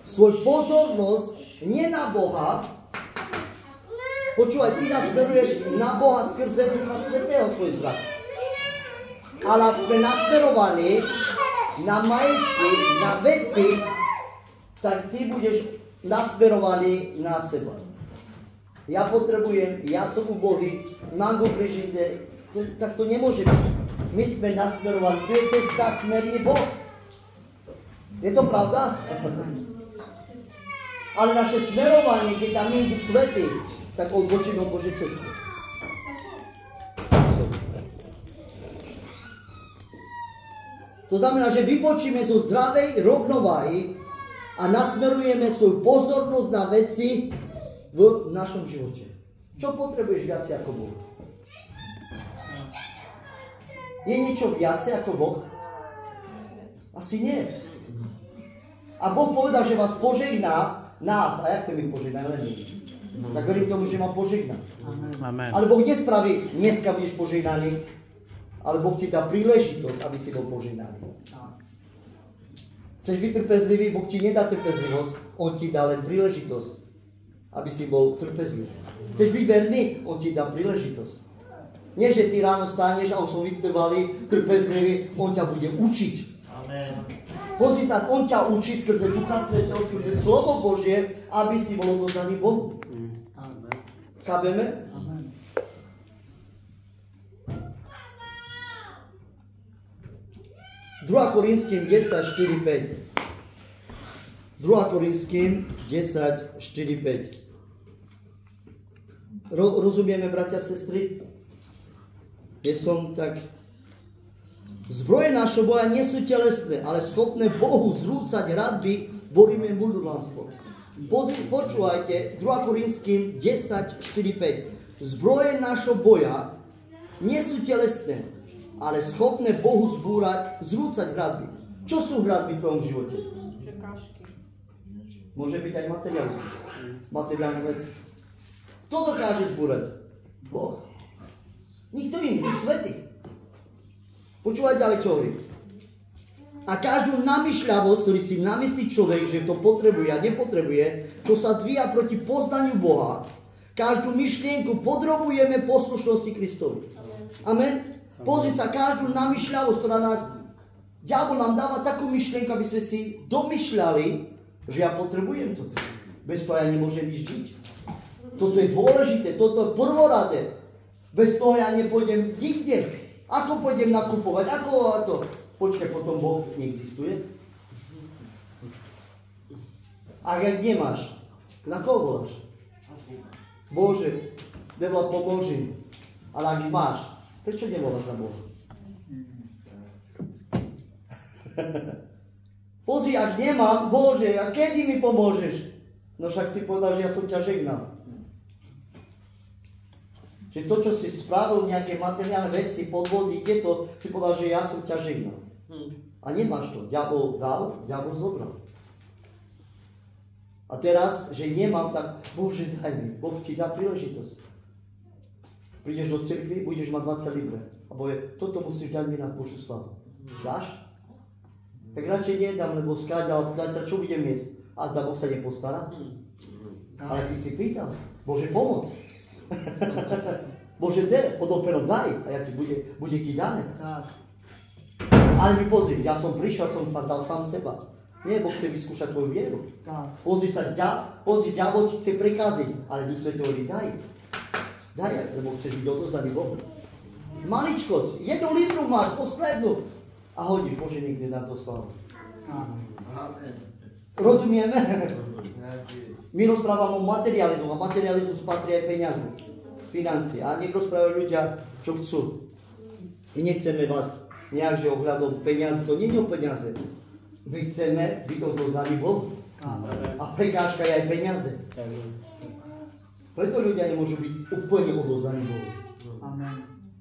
svoj pozornosť nie na Boha, počúvaj, ty nasmeruješ na Boha skrze Ducha Svätého svoj zrak. Ale ak sme nasmerovaní na majetky, na veci, tak ty budeš nasmerovaný na seba. Ja potrebujem, ja som ubohý, mám go prežité, tak to nemôže byť. My sme nasmerovaní, tu je cesta, smer je Boh. Je to pravda? Ale naše smerovanie, keď tam nie je Duch Svätý, tak odbočíme od Božej cesty. To znamená, že vybočíme zo zdravej rovnováhy a nasmerujeme svoju pozornosť na veci v našom živote. Čo potrebuješ viacej ako Boh? Je niečo viacej ako Boh? Asi nie. A Boh povedal, že vás požehná nás. A jak chce mi požehnať? Len my. Tak verím tomu, že ma požehná. Amen. Ale Boh nespraví, dneska budeš požehnaný, ale Boh ti dá príležitosť, aby si bol požehnaný. Chceš byť trpezlivý? Boh ti nedá trpezlivosť, On ti dá len príležitosť, aby si bol trpezlivý. Chceš byť verný? On ti dá príležitosť. Nie, že ty ráno stáneš a už som vytrvalý, trpezlivý, On ťa bude učiť. Amen. Pozri sa, On ťa učí skrze Ducha Svätého, skrze Slovo Božie, aby si bol odovzdaný Bohu. Chápeme? 2 Korinským 10, 4, 5. 2 Korinským 10, 4, 5. Rozumieme, bratia a sestry? Ja som tak Zbroje nášho boja nie sú telesné, ale schopné Bohu zrúcať hradby, boríme mudrlanstvo. Počúvajte, 2 Korinským 10, 4, 5. Zbroje nášho boja nie sú telesné, ale schopné Bohu zrúcať hradby. Čo sú hradby v tvojom živote? Prekážky. Môže byť aj materializmus. Materiálne veci. Kto dokáže zbúrať? Boh. Nikto iný, svätý. Počúvaj ďalej, čo hovorí. A každú namyšľavosť, ktorý si namyslí človek, že to potrebuje a nepotrebuje, čo sa dvíja proti poznaniu Boha, každú myšlienku podrobujeme poslušnosti Kristovi. Amen. Pozri sa, každú namyšľavosť, ktorá nás... Diabol nám dáva takú myšlienku, aby sme si domyšľali, že ja potrebujem toto. Bez toho ja nemôžem žiť. Toto je dôležité, toto je prvoradé. Bez toho ja nepôjdem nikde. Ako pôjdem nakupovať? Ako to? Počkaj, potom Boh neexistuje? Ak nemáš, na koho voláš? Bože, devla pomôži. Ale ak máš, prečo nevoláš na Boha? Pozri, ak nemám, Bože, a kedy mi pomôžeš? No však si povedal, že ja som ťa žehnal. Že to, čo si spravil, nejaké materiálne veci, podvody, tieto, si povedal, že ja som ťa žehnal. A nemáš to. Diabol dal, diabol zobral. A teraz, že nemám, tak Bože, daj mi. Boh ti dá príležitosť. Prídeš do cirkvi, budeš mať 20 libre. A povie, toto musíš dať mi na Božiu slavu. Dáš? Tak radšej nedám, lebo skáď, ale čo budem jesť? A zda Boh sa nepostará? Ale ty si pýtal, Bože, pomoc. Bože, odoperom daj a ja ti bude ti dané. Ale mi pozri, ja som prišiel, som sa dal sám seba. Nie, Boh chce vyskúšať tvoju vieru. Pozri sa, diabol ti chce prekáziť, ale Duch Svätý hovorí, daj. Daj, lebo chceš byť odozdaný Bohu. Maličkosť, 1 libru máš, poslednú. A hodíš, Bože, niekde na to slavu. Rozumieme? My rozprávame o materializmu a materializmus patrí aj peniaze, financie. A nech rozprávajú ľudia, čo chcú. My nechceme vás nejak, že ohľadom peniaze, to nie je o peniaze. My chceme byť odovzdaní Bohu. A prekážka je aj peniaze. Preto ľudia nemôžu byť úplne odovzdaní Bohu.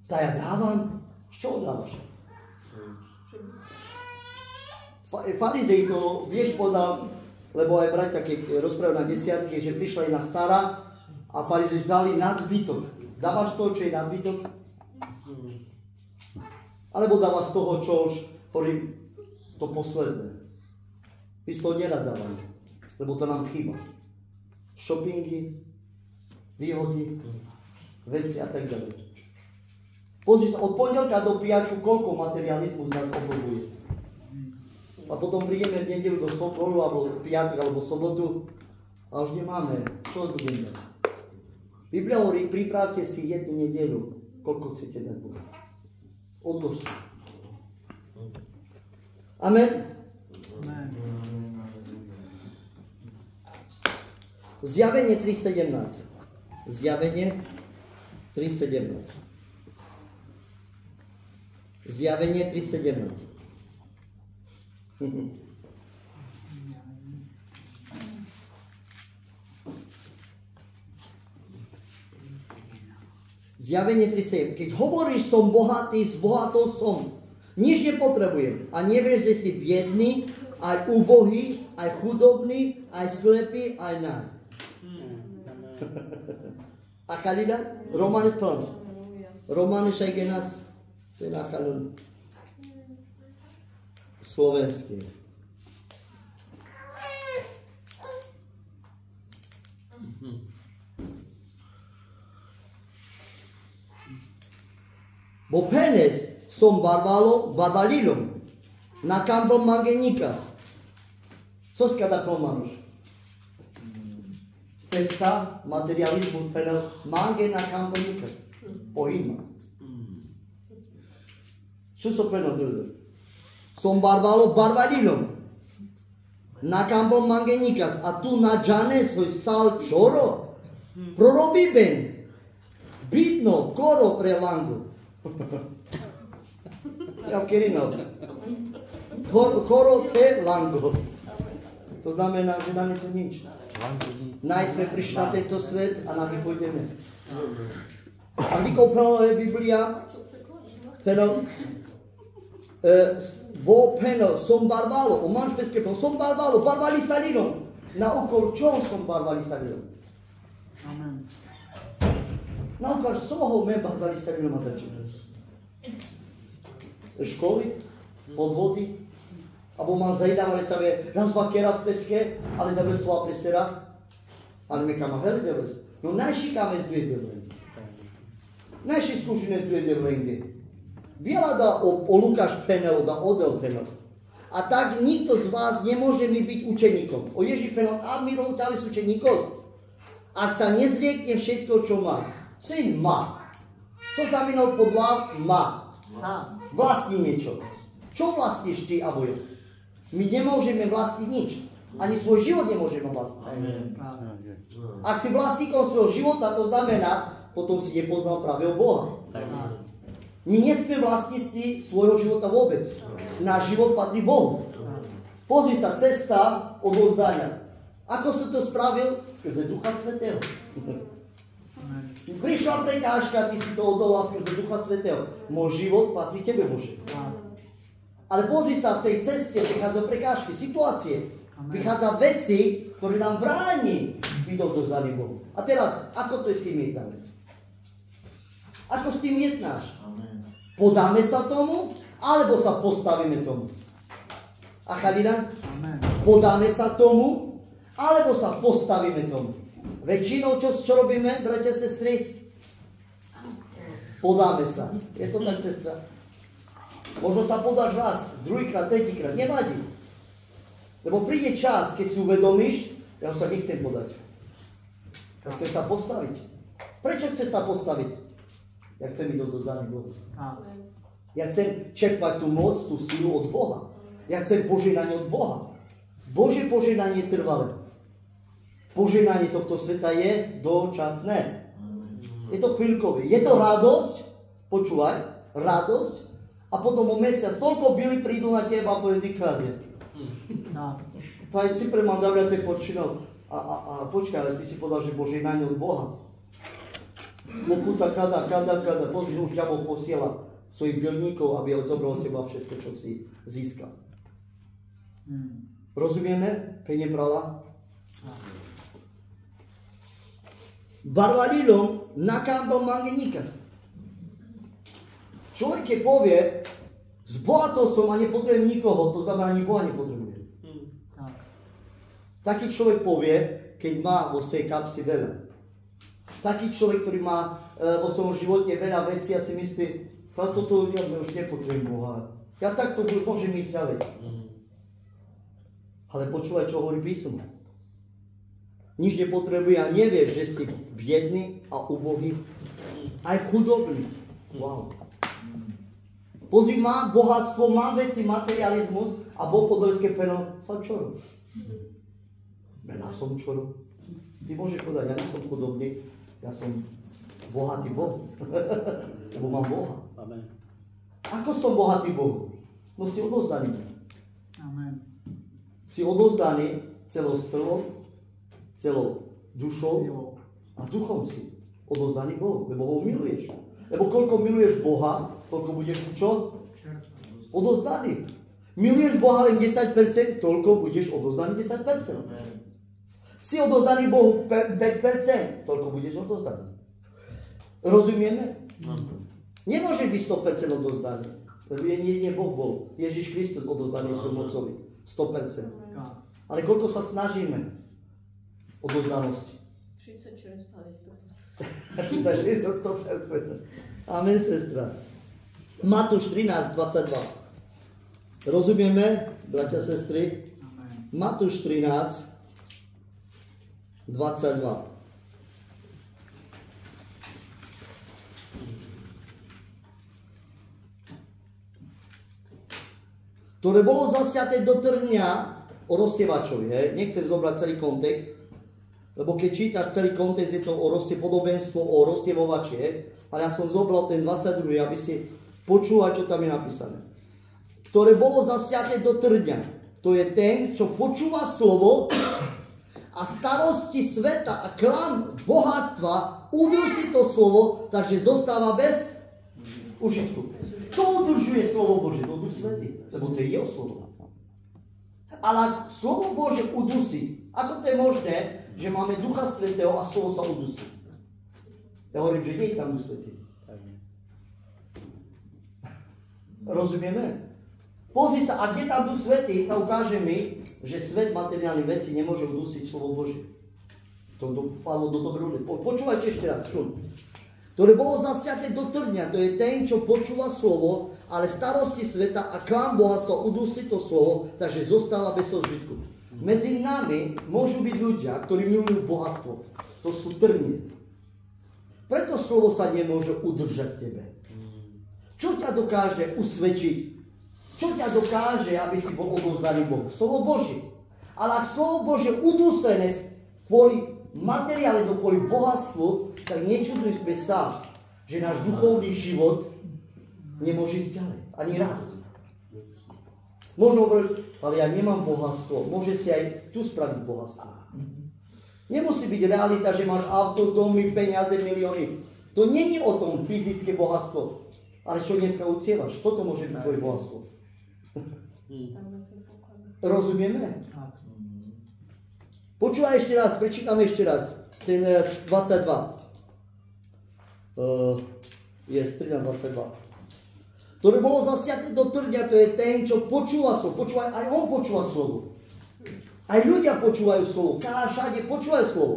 Tak ja dávam, z čoho dávaš? Farizej to, vieš, podal, lebo aj bratia, keď rozprávajú na desiatky, že prišla jedna stará a farizej dali nadbytok. Dávaš to, čo je nadbytok? Alebo dávaš z toho, čo už hovorím, to posledné. My z toho nerad dávame, lebo to nám chýba. Shoppingy, výhody, veci a tak ďalej. Pozri sa, od pondelka do piatku, koľko materializmus nás obľúbuje. A potom prídeme v nedeľu do Sokolu, alebo piatok, alebo sobotu a už nemáme. Čo budeme? Biblia hovorí, pripravte si jednu nedeľu, koľko chcete dať Bohu. Odlož sa. Amen. Zjavenie 3.17. Zjavenie 3.17. Zjavenie 3.17. Zjavenie 3.7. Keď hovoríš, som bohatý, zbohatol som, nič nepotrebujem a nevieš, že si biedný, aj ubohý, aj chudobný, aj slepý, aj nahý. A Chalila? Romanes plán. Romanes aj genas, to je na Chalil. Slovenské. Bo penes som barbalilom na kampom mangenikas. Co skada promanuš? Cesta, materializmus, penel, mange na kampom nikas. Pohima. Čo so penel drdo? Som barbalilom na kampom mangenikas a tu na džane svoj sal čoro prorobi ben bitno koro pre langu. Ja v Kirino. Koro te lango. To znamená, že nám je to nič. Naj sme prišli na tento svet a nami pôjdeme. A díkou Peno je Biblia, Peno, bo Peno, som barvalo, o manšpeské Peno, som barvalo, barvali salinom. Na úkor čom som barvali salinom? Amen. Na úkor čoho me barvali salinom a tačím? Školy, podvody, abo mám zajdávali sa raz vaké, raz peské, ale devlestvo a presera, ale me kama veli devles. No najšikáme zduje devlenge. Najši skúšine zduje devlenge. Biela da o Lukáš Penel, da Odel Penel. A tak nikto z vás nemôže mi byť učeníkom. O Ježí Penel, a my rovtáme s učeníkov. Ak sa nezriekne všetko, čo má. Syn má. Co znamená podľa má? Vlastní niečo. Čo vlastníš ty a ja? My nemôžeme vlastniť nič. Ani svoj život nemôžeme vlastniť. Ak si vlastníkom svojho života, to znamená, potom si nepoznal pravého Boha. My nesme vlastniť si svojho života vôbec. Náš život patrí Bohu. Pozri sa, cesta odovzdania. Ako si to spravil? Skrze Ducha Svätého. Prišla prekážka, ty si to odolal skrze Ducha Svätého. Môj život patrí tebe, Bože. Ale pozri sa, v tej ceste prichádzajú prekážky, situácie. Prichádza veci, ktoré nám bráni byť odovzdaný Bohu. A teraz, ako to je s tým jednáme? Ako s tým jednáš? Podáme sa tomu, alebo sa postavíme tomu? A Chalina? Podáme sa tomu, alebo sa postavíme tomu? Väčšinou, čo robíme, bratia, sestry? Podáme sa. Je to tak, sestra? Možno sa podáš raz, druhýkrát, tretíkrát, nevadí. Lebo príde čas, keď si uvedomíš, ja sa nechcem podať. Ja chcem sa postaviť. Prečo chceš sa postaviť? Ja chcem byť odovzdaný Bohu. Ja chcem čerpať tú moc, tú silu od Boha. Ja chcem požehnanie od Boha. Božie požehnanie je trvalé. Požehnanie tohto sveta je dočasné. Je to chvíľkové. Je to radosť, počúvaj, radosť, a potom o mesiac toľko byli prídu na teba a povedú, kade. Taj si prema davljate počinal. A počkaj, ale ty si povedal, že požehnanie od Boha. Mokuta kada. Pozri, že už ďabol posiela svojich bielníkov, aby odobral od teba všetko, čo si získal. Rozumieme? Penie prava? Barvalilom nakambal mangenikas. Človek, keď povie, zbohatol som a nepotrebujem nikoho, to znamená, ani Boha nepotrebuje. Taký človek povie, keď má vo svojej kapsi veľa. Taký človek, ktorý má vo svojom živote veľa vecí a si myslí, toto ja už nepotrebujem Boha. Ja takto môžem ísť ďalej. Ale počúvaj, čo hovorí písmo. Nič nepotrebuje a nevieš, že si biedný a ubohý, aj chudobný. Wow. Pozri, má bohatstvo, má veci, materializmus a Boh podolské Peno, som čoro. Ja som čoro. Ty môžeš povedať, ja nie som chudobný, ja som bohatý Boh. Lebo mám Boha. Amen. Ako som bohatý Boh? No si odovzdaný. Amen. Si odovzdaný celou srdcom, celou dušou a duchom si odovzdaný Bohu, lebo ho miluješ. Lebo koľko miluješ Boha, toľko budeš čo? Odovzdaný. Miluješ Boha len 10%, toľko budeš odovzdaný 10%. Si odovzdaný Bohu 5%, toľko budeš odovzdaný. Rozumieme? Nemôže byť 100% odovzdaný. Lebo nie Boh bol. Ježiš Kristus odovzdaný svojom Otcovi. 100%. Ale koľko sa snažíme odovzdanosti? 36, ale 100%. Amen, sestra. Matúš 13:22. Rozumieme, bratia, sestry? Matúš 13:22. Ktoré bolo zasiaté do trňa o rozsievačovi. Hej? Nechcem zobrať celý kontext, lebo keď čítaš celý kontext, je to o podobenstvo o rozsievovači. Ale ja som zobral ten 22, aby si počúval, čo tam je napísané. ktoré bolo zasiaté do trňa. To je ten, čo počúva slovo a starosti sveta a klam bohatstva udusí to slovo, takže zostáva bez užitku. Kto udržuje slovo Božie? To Duch Svätý, lebo to je jeho slovo. Ale ak slovo Božie udusí, ako to je možné, že máme Ducha Svätého a slovo sa udusí? Ja hovorím, že nie je tam Duch Svätý. Rozumieme? Pozri sa, ak je tam Duch Svätý, to ukáže mi, že svet materiálnych vecí nemôže udusiť slovo Božie. To dopadlo do dobrú ľudí. Počúvajte ešte raz, šum. Ktoré bolo zasiaté do trňa, to je ten, čo počúva slovo, ale starosti sveta a klam bohatstva udusí to slovo, takže zostáva bez užitku. Medzi nami môžu byť ľudia, ktorí milujú bohatstvo. To sú trnie. Preto slovo sa nemôže udržať v tebe. Čo ťa dokáže usvedčiť? Čo ťa dokáže, aby si bol odovzdaný Bohu? Slovo Božie. Ale ak slovo Božie udusené kvôli materializmu, kvôli bohatstvu, tak nečudujme sa, že náš duchovný život nemôže ísť ďalej. Ani raz. Možno hovoriť, ale ja nemám bohatstvo. Môže si aj tu spraviť bohatstvo. Nemusí byť realita, že máš auto, domy, peniaze, milióny. To nie je o tom fyzické bohatstvo. Ale čo dneska uctievaš? Toto môže byť tvoje bohatstvo. Rozumieme? Počúvaj ešte raz, prečítam ešte raz. Ten 22. Je 13:22. Ktoré bolo zasiaté do trňa, to je ten, čo počúva slovo. Počúvaj, aj on počúva slovo. Aj ľudia počúvajú slovo. Všade počúvajú slovo.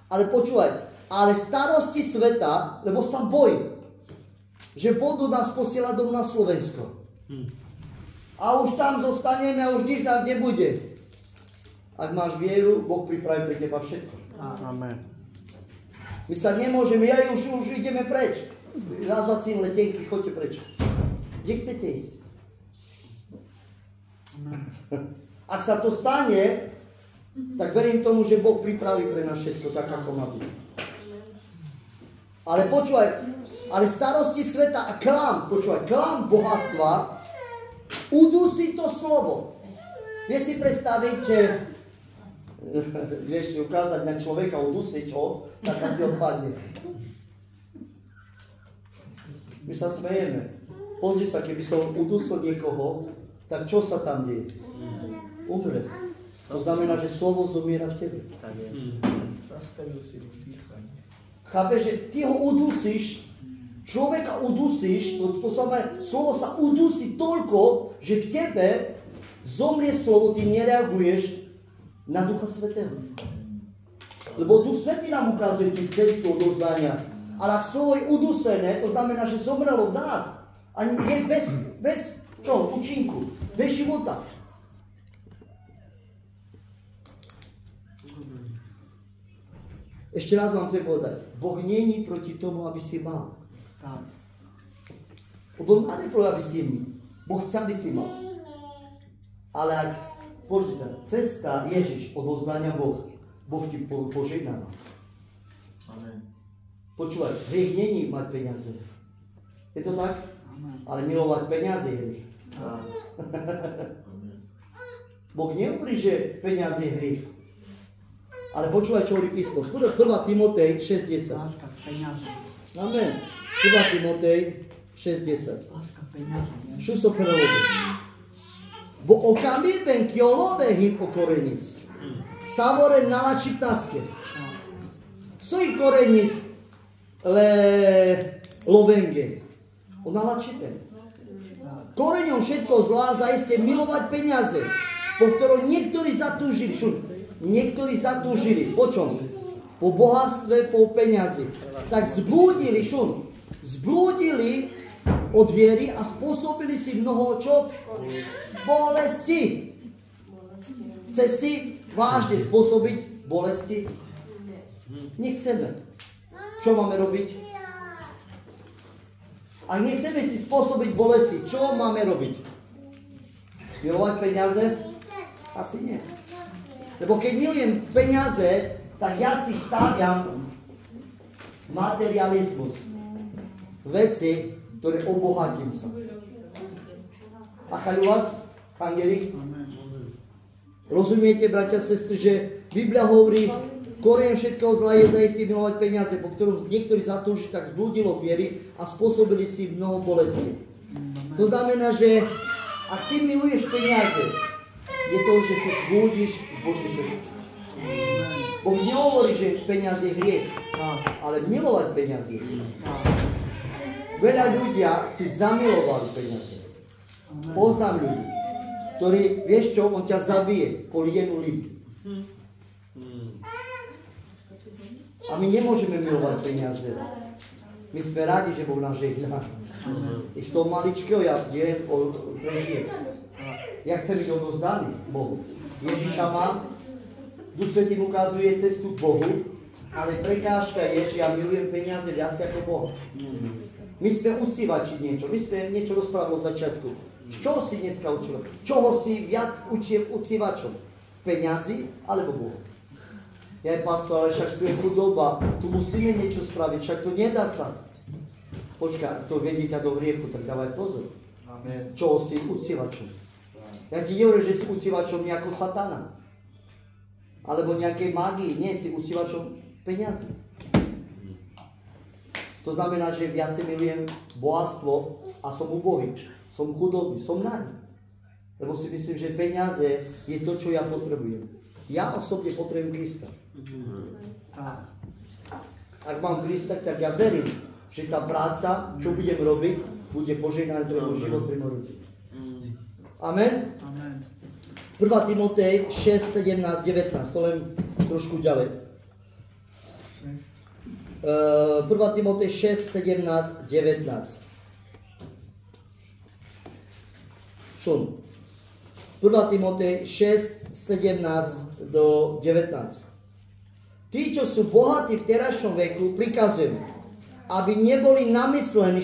Ale počúvaj, ale starosti sveta, lebo sa bojí, že budú nás posielať dom na Slovensko. A už tam zostaneme a už nič tam nebude. Ak máš vieru, Boh pripraví pre teba všetko. Amen. My sa nemôžeme, už ideme preč. Razvacím letenky, choďte preč. Kde chcete ísť? Ak sa to stane, tak verím tomu, že Boh pripraví pre nás všetko tak, ako má byť. Ale počúvaj, ale starosti sveta a klam, počúvaj, klam bohatstva udusí to slovo. Vieš si predstaviť, že vieš ukázať na človeka, udusiť ho, tak asi odpadne. My sa smejeme. Pozri sa, keby som udusil niekoho, tak čo sa tam deje? Umre. To znamená, že slovo zomiera v tebe. Chápeš, že ty ho udusíš, človeka udusíš, to samé slovo sa udusí toľko, že v tebe zomrie slovo, ty nereaguješ na Ducha Svätého. Lebo Duch Svätý nám ukazuje tú cestu odovzdania. Ale ak slovo je udusené, to znamená, že zomrelo v nás. A je bez čo? Účinku. Bez života. Ešte raz vám chcem povedať. Boh není proti tomu, aby si mal. On nie proti, aby si mal. Boh chce, aby si mal. Ale ak cesta Ježiš odovzdania Boh ti požehnáva. Amen. Počúvaj, hriech není mať peniaze. Je to tak? Ale milovať peniaze je hriech. Boh nehovorí, že peniaze je hriech. Ale počúvaj, čo hovorí písmo. 1. Timotej 6:10. Láska k peniaze. Amen. 1. Timotej 6:10. Láska k peniaze. Čo sa preloží? Bo okamžite kiolové hyn okorenic. Savore nalačit naske. Co je korenic lovenge? Nalačite. Koreňom všetko zlá zaiste milovať peniaze, po ktorom niektorí zatúžili. Niektorí zatúžili. Po čom? Po bohatstve, po peniazi. Tak zblúdili, zblúdili od viery a spôsobili si mnoho čo? Bolesti. Chce si vážne spôsobiť bolesti? Nechceme. Čo máme robiť? A nechceme si spôsobiť bolesti. Čo máme robiť? Milovať peniaze? Asi nie. Lebo keď milujem peniaze, tak ja si staviam materializmus. Veci, ktoré obohatím sa. A chajú vás, angeli? Amen. Rozumiete, bratia a sestry, že Biblia hovorí, koreň všetkého zla je zaistí milovať peniaze, po ktorom niektorí zatúžili, tak zblúdilo viery a spôsobili si mnoho bolesti. To znamená, že ak ty miluješ peniaze, je to, že ty zblúdiš z Božej cesty. Boh nehovorí, že peniaze je hriech, ale milovať peniaze je hriech. Veľa ľudia si zamilovali peniaze. Poznám ľudí, ktorí, vieš čo, on ťa zabije kvôli jednu libu. A my nemôžeme milovať peniaze. My sme radi, že Boh nás žehná. I z toho maličkého ja prežijem. Ja chcem byť odovzdaný Bohu. Ježiša mám, Duch Svätý mu ukazuje cestu k Bohu, ale prekážka je, že ja milujem peniaze viac ako Boha. My sme uctívači niečo, my sme niečo rozprávali od začiatku. Z čoho si dneska učil? Čoho si viac učil uctívačom? Peniazy alebo Boha? Ja je pastor, ale však tu je chudoba, tu musíme niečo spraviť, však to nedá sa. Počkaj, to vedie ťa do hriechu, tak dávaj pozor. Amen. Čoho si uctívačom? Ja ti nehovorím, že si uctívačom nejako satana. Alebo nejakej mágii, nie, si uctívačom peniazy. To znamená, že viacej milujem bohatstvo a som ubohý, som chudobný, som nahý. Lebo si myslím, že peniaze je to, čo ja potrebujem. Ja osobne potrebujem Krista. Ak mám Krista, tak ja verím, že tá práca, čo budem robiť, bude požehnaná pre môj život, pre môj rodinu. Amen? Amen. 1. Timotej 6, 17, 19, to len trošku ďalej. 1. Timotej 6, 17, 19. Čun. 1. Timotej 6, 17 do 19. Tí, čo sú bohatí v terajšom veku, prikazujem, aby neboli namyslení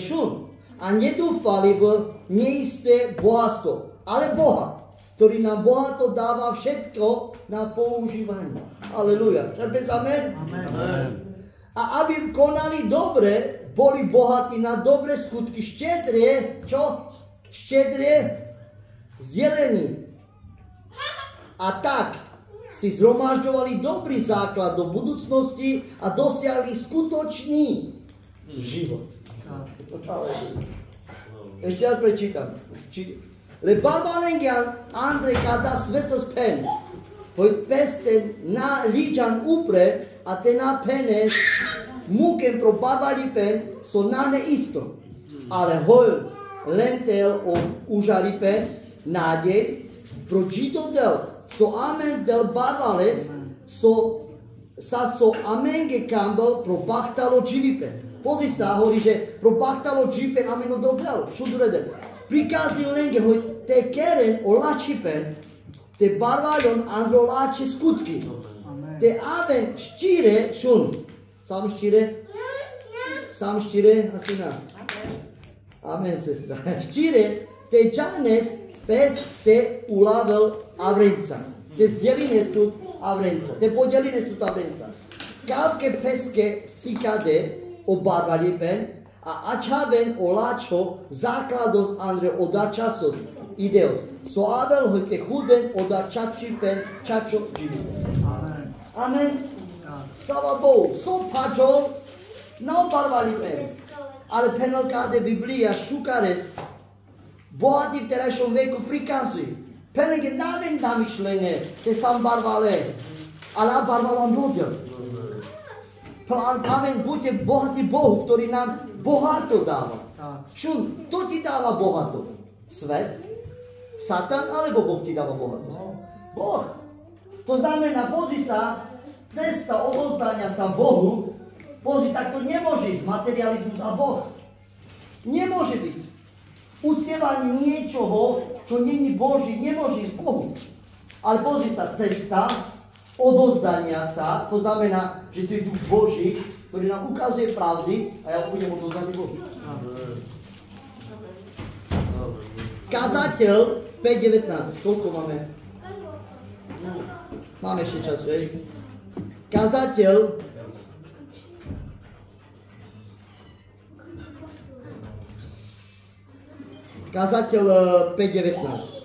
a nedúfali v neisté bohatstvo, ale Boha, ktorý nám bohato dáva všetko na používanie. Aleluja. Amen? Amen. A aby konali dobre, boli bohatí na dobré skutky, štedrie, čo? Štedrie zdelení. A tak si zhromažďovali dobrý základ do budúcnosti a dosiahli skutočný život. Ešte raz prečítam. Le barbarengian Andrej kada svetosť pen, hogy pesten na líčan upre a te na penes mukem pro barbaripen so na neisto. Ale hoj lentel o užaripen nádej pro žito del so amen del barbales so amenge kambel pro bachtalo živipen. Pozri sa, hovorí, že pro bachtalo živipen ameno do del. Šudreden. Prikazi lenge hoj te keren o lačipen te barvalon andro lači skutki. Te aven ščire šun. Sam ščire? Sam ščire, asina. Amen, sestra. Ščire te džanes pes te ulavel avrenca. Te zdeline sú avrenca. Te podeline sú avrenca. Kavke peske sikade obarvali pen a ačaven olačo základos andre odačasos ideos. So avel hojte chuden odačači pen čačo živí. Amen. Amen. Slava Bohu. So pačo naobarvali pen. Ale penelkáde Biblia šukares bohatí v terajšom veku prikazujú. Penege namen namyšlené, te sam barvale, ale barvala ľudia. Amen, buďte bohatí Bohu, ktorý nám bohato dáva. Šun, kto ti dáva bohato? Svet? Satan, alebo Boh ti dáva bohato? Boh. To znamená, pozri sa, cesta odovzdania sa Bohu, pozri, tak to nemôže ísť materializmus a Boh. Nemôže byť. Uctievanie niečoho, čo není Boží, nemôže ísť Bohu. Ale pozri sa, cesta odovzdania sa, to znamená, že to je Duch Boží, ktorý nám ukazuje pravdy a ja budem odovzdaný Bohu. Kazateľ 5.19, koľko máme? Máme ešte času, hej? Kazateľ 5.19. Kazateľ 5.19.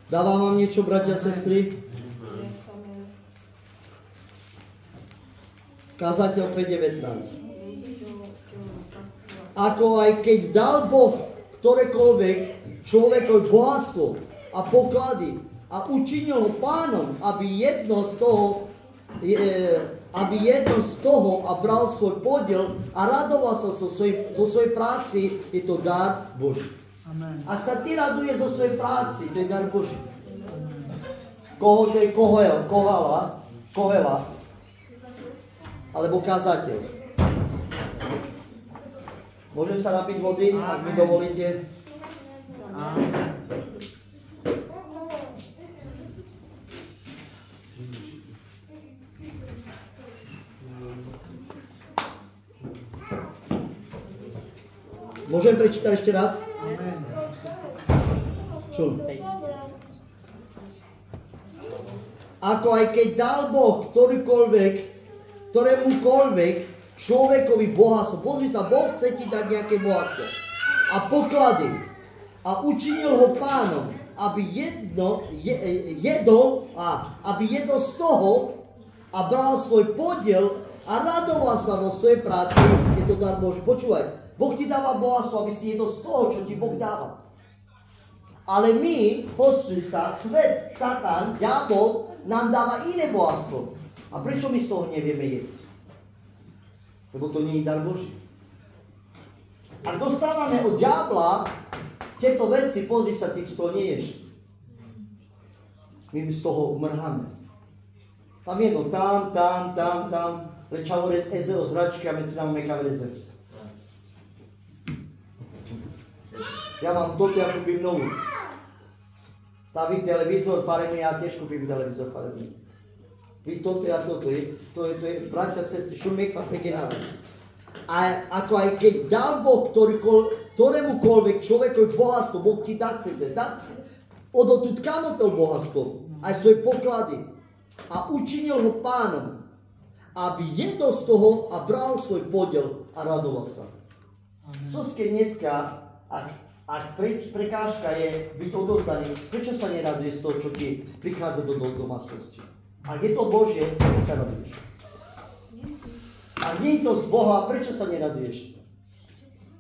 Dávam vám niečo, bratia a sestry? Kazateľ 5.19. Ako aj keď dal Boh ktorékoľvek človekovi bohatstvo a poklady a učinil ho pánom, aby jedno z toho a bral svoj podiel a radoval sa zo svojej práci, je to dar Boží. Amen. Ak sa ty raduje zo svojej práci, to je dar Boží. Koho to je Kohela, alebo kazateľ. Môžem sa napiť vody, ak mi dovolíte? Môžem prečítať ešte raz? Čo? Ako aj keď dal Boh ktorémukoľvek človekovi bohatstvo. Pozri sa, Boh chce ti dať nejaké bohatstvo. A poklady. A učinil ho pánom, aby jedol z toho a bral svoj podiel a radoval sa vo svojej práci. Je to dar Boží. Počúvaj, Boh ti dáva bohatstvo, aby si jedol z toho, čo ti Boh dáva. Ale my, pozri sa, svet, Satan, diabol nám dáva iné bohatstvo. A prečo my z toho nevieme jesť? Lebo to nie je dar Boží. Ak dostávame od diabla tieto veci, pozri sa, ty z toho neješ. My z toho umrháme. Tam jedno, tam, lečavo ezero z hračky a medzi nám mekavé rezervy. Ja mám toto, ja kúpim novú. Tá vy televízor farebný, ja tiež kúpim televízor farebný. Vy toto, ja toto. To je bratia, sestry, šumek a pregenávací. A ako aj keď dal Boh ktorémukoľvek človekovi bohatstvo, Boh ti dať odotúd kamo to bohatstvo, aj svoje poklady. A učinil ho pánom, aby jedol z toho a bral svoj podiel a radoval sa. Soske dneska, ak prekážka je byť odozdaný, prečo sa neraduje z toho, čo ti prichádza do domácnosti? Ak je to Božie, ty sa raduješ. Ak nie je to z Boha, prečo sa neraduješ?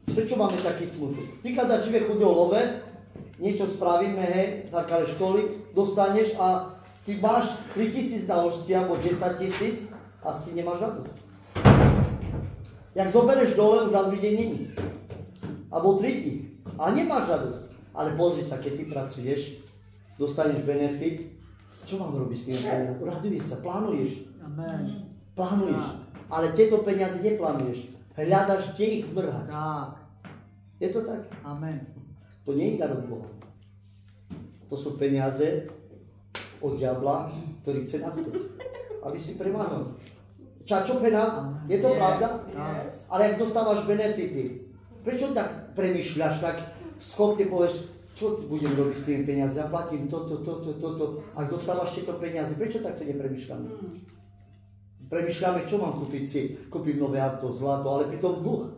Prečo máme taký smutok? Ty, keď človek chodil love, niečo spravíme, hej, takále školy, dostaneš a ty máš 3 000 na ošti, alebo 10 000 a s tým nemáš radosť. Jak zoberieš dole, už na druhý deň není. Alebo 3 dní. A nemáš radosť. Ale pozri sa, keď ty pracuješ, dostaneš benefit, čo mám robiť s tým peniazom? Raduješ sa, plánuješ. Amen. Plánuješ. Ale tieto peniaze neplánuješ. Hľadaš, kde ich mrhať. Tak. Je to tak? Amen. To nie je dar od Boha. To sú peniaze od diabla, ktorý chce naspäť. Aby si premáhal. Čo penál? Je to pravda? Yes. Ale ak dostávaš benefity, prečo tak premýšľaš, tak schopne povieš, čo ty budem robiť s tými peniaze? Ja platím toto. Ak dostávaš tieto peniaze, prečo takto nepremýšľame? Premýšľame, čo mám kúpiť si. Kúpim nové auto, zlato, ale pritom dlh.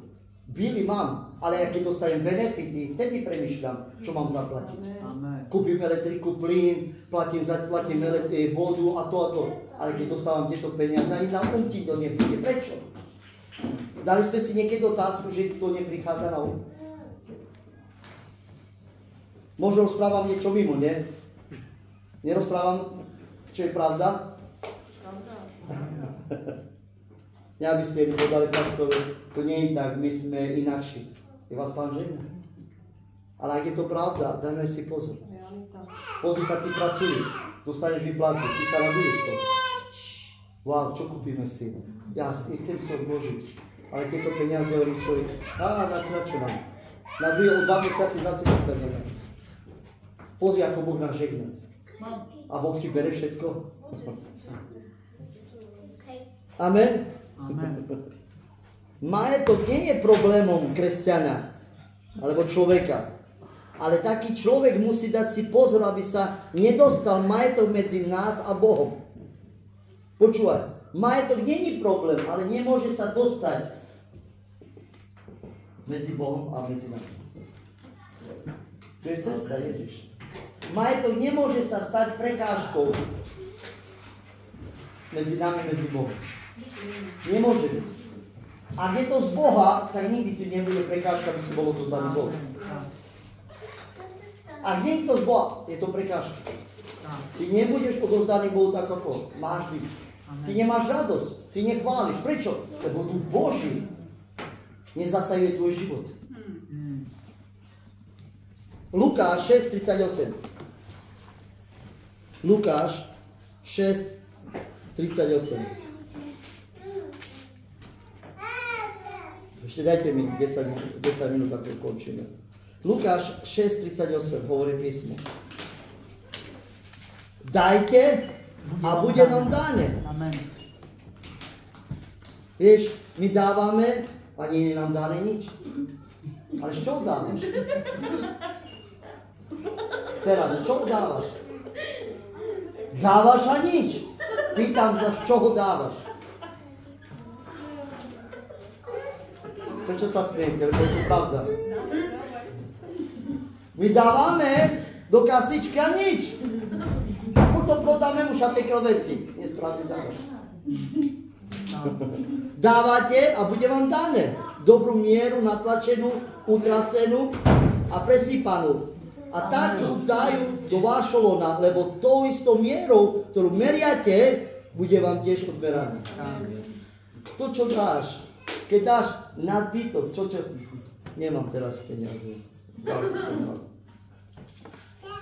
Bíly mám, ale keď dostanem benefity, vtedy premýšľam, čo mám zaplatiť. Amen. Kúpim elektriku, plyn, platím vodu a to. Ale keď dostávam tieto peniaze, ani na umti to nepríde. Prečo? Dali sme si niekedy otázku, že to neprichádza na um? Možno rozprávam niečo mimo, nie? Nerozprávam, čo je pravda? Ja by ste mi povedali, pastorovi, to nie je tak, my sme inakší. Je vás Pán žena? Ale ak je to pravda, dajme si pozor. Pozri sa, ty pracuješ, dostaneš výplatu, ty sa raduješ to. Wow, čo kúpime si? Ja nechcem si odložiť, ale tieto peniaze hovorí človek, na čo nám? Na 2 mesiace zase dostaneme. Pozri, ako Boh nás žegná. A Boh ti bere všetko. Amen? Amen. Majetok nie je problémom kresťana alebo človeka. Ale taký človek musí dať si pozor, aby sa nedostal majetok medzi nás a Bohom. Počúvaj, majetok nie je problém, ale nemôže sa dostať medzi Bohom a medzi nami. To je cesta, Ježiš. Majetok nemôže sa stať prekážkou medzi nami a medzi Bohom. Nemôže byť. Ak je to z Boha, tak nikdy tu nebude prekážka, aby si bolo to zdaný Boh. Ak nie je to z Boha, je to prekážka. Ty nebudeš odozdaný Bohu tak, ako máš byť. Ty nemáš radosť, ty nechváliš. Prečo? Lebo Duch Boží nezasahuje tvoj život. Lukáš 6:38. Lukáš 6:38. Ešte dajte mi 10 minút, ako končíme. Lukáš 6:38 hovorí písmo. Dajte a bude vám dané. Amen. Vieš, my dávame a nie je nám dané nič. Ale z čoho dávaš? Teraz, z čoho dávaš? Dávaš a nič. Pýtam sa, z čoho dávaš? Prečo sa smiete? Lebo je to pravda. My dávame do kasička nič. A potom podáme mu šatekel veci. Nesprávne dávaš. Dávate a bude vám dané. Dobrú mieru, natlačenú, utrasenú a presýpanú. A takú dajú do vášho lona, lebo tou istou mierou, ktorú meriate, bude vám tiež odberané. To, čo dáš, keď dáš nadbytok, čo? Nemám teraz peniaze.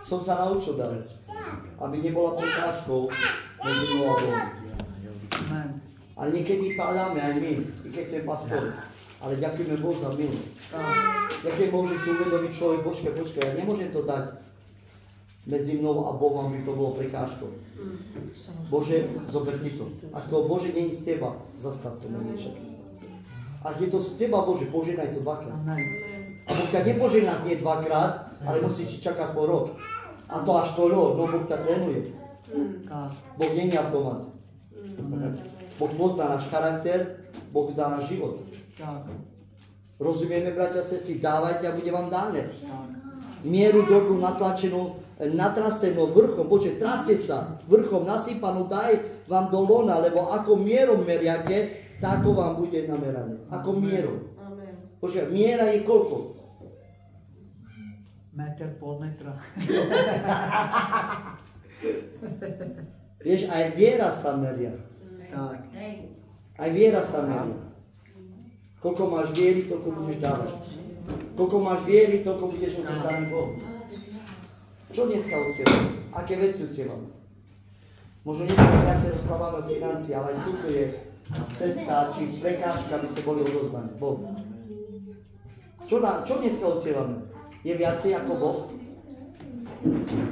Som sa naučil dať, aby nebola prekážkou medzi mnou a Bohom. Ale niekedy padáme aj my, i keď sme pastori. Ale ďakujeme Bohu za milosť. Ďakujem Bohu, že si uvedomí človek, počkaj, ja nemôžem to dať medzi mnou a Bohom, aby to bolo prekážkou. Bože, zober ti to. Ak to Bože nie je z teba, zastav to mene Ježiša Krista. Ak je to z teba, Bože, poženaj to dvakrát. A Boh ťa nepožená nie dvakrát, ale musíš čakať po rok. A to až to no Boh ťa trénuje. Boh nie je automat. Boh pozná náš charakter, Boh dá náš život. Rozumieme, bratia a sestry, dávajte a bude vám dáne. Mieru dobrú, natlačenú, natrasenú vrchom, Bože, trasie sa, vrchom nasýpanú, daj vám do lona, lebo ako mierom meriate, tako vám bude namerané. Ako mierom. Bože, miera je koľko? Meter, pol metra. Vieš, aj viera sa meria. Tak. Aj viera sa meria. Koľko máš viery, toľko budeš dávať. Koľko máš viery, toľko budeš oddaný Bohu. Čo dneska uctievame? Aké veci uctievame? Možno dneska viacej rozprávame o financii, ale aj tuto je cesta, či prekážka, aby ste boli odozdaní Bohu. Čo dneska uctievame? Je viacej ako Boh?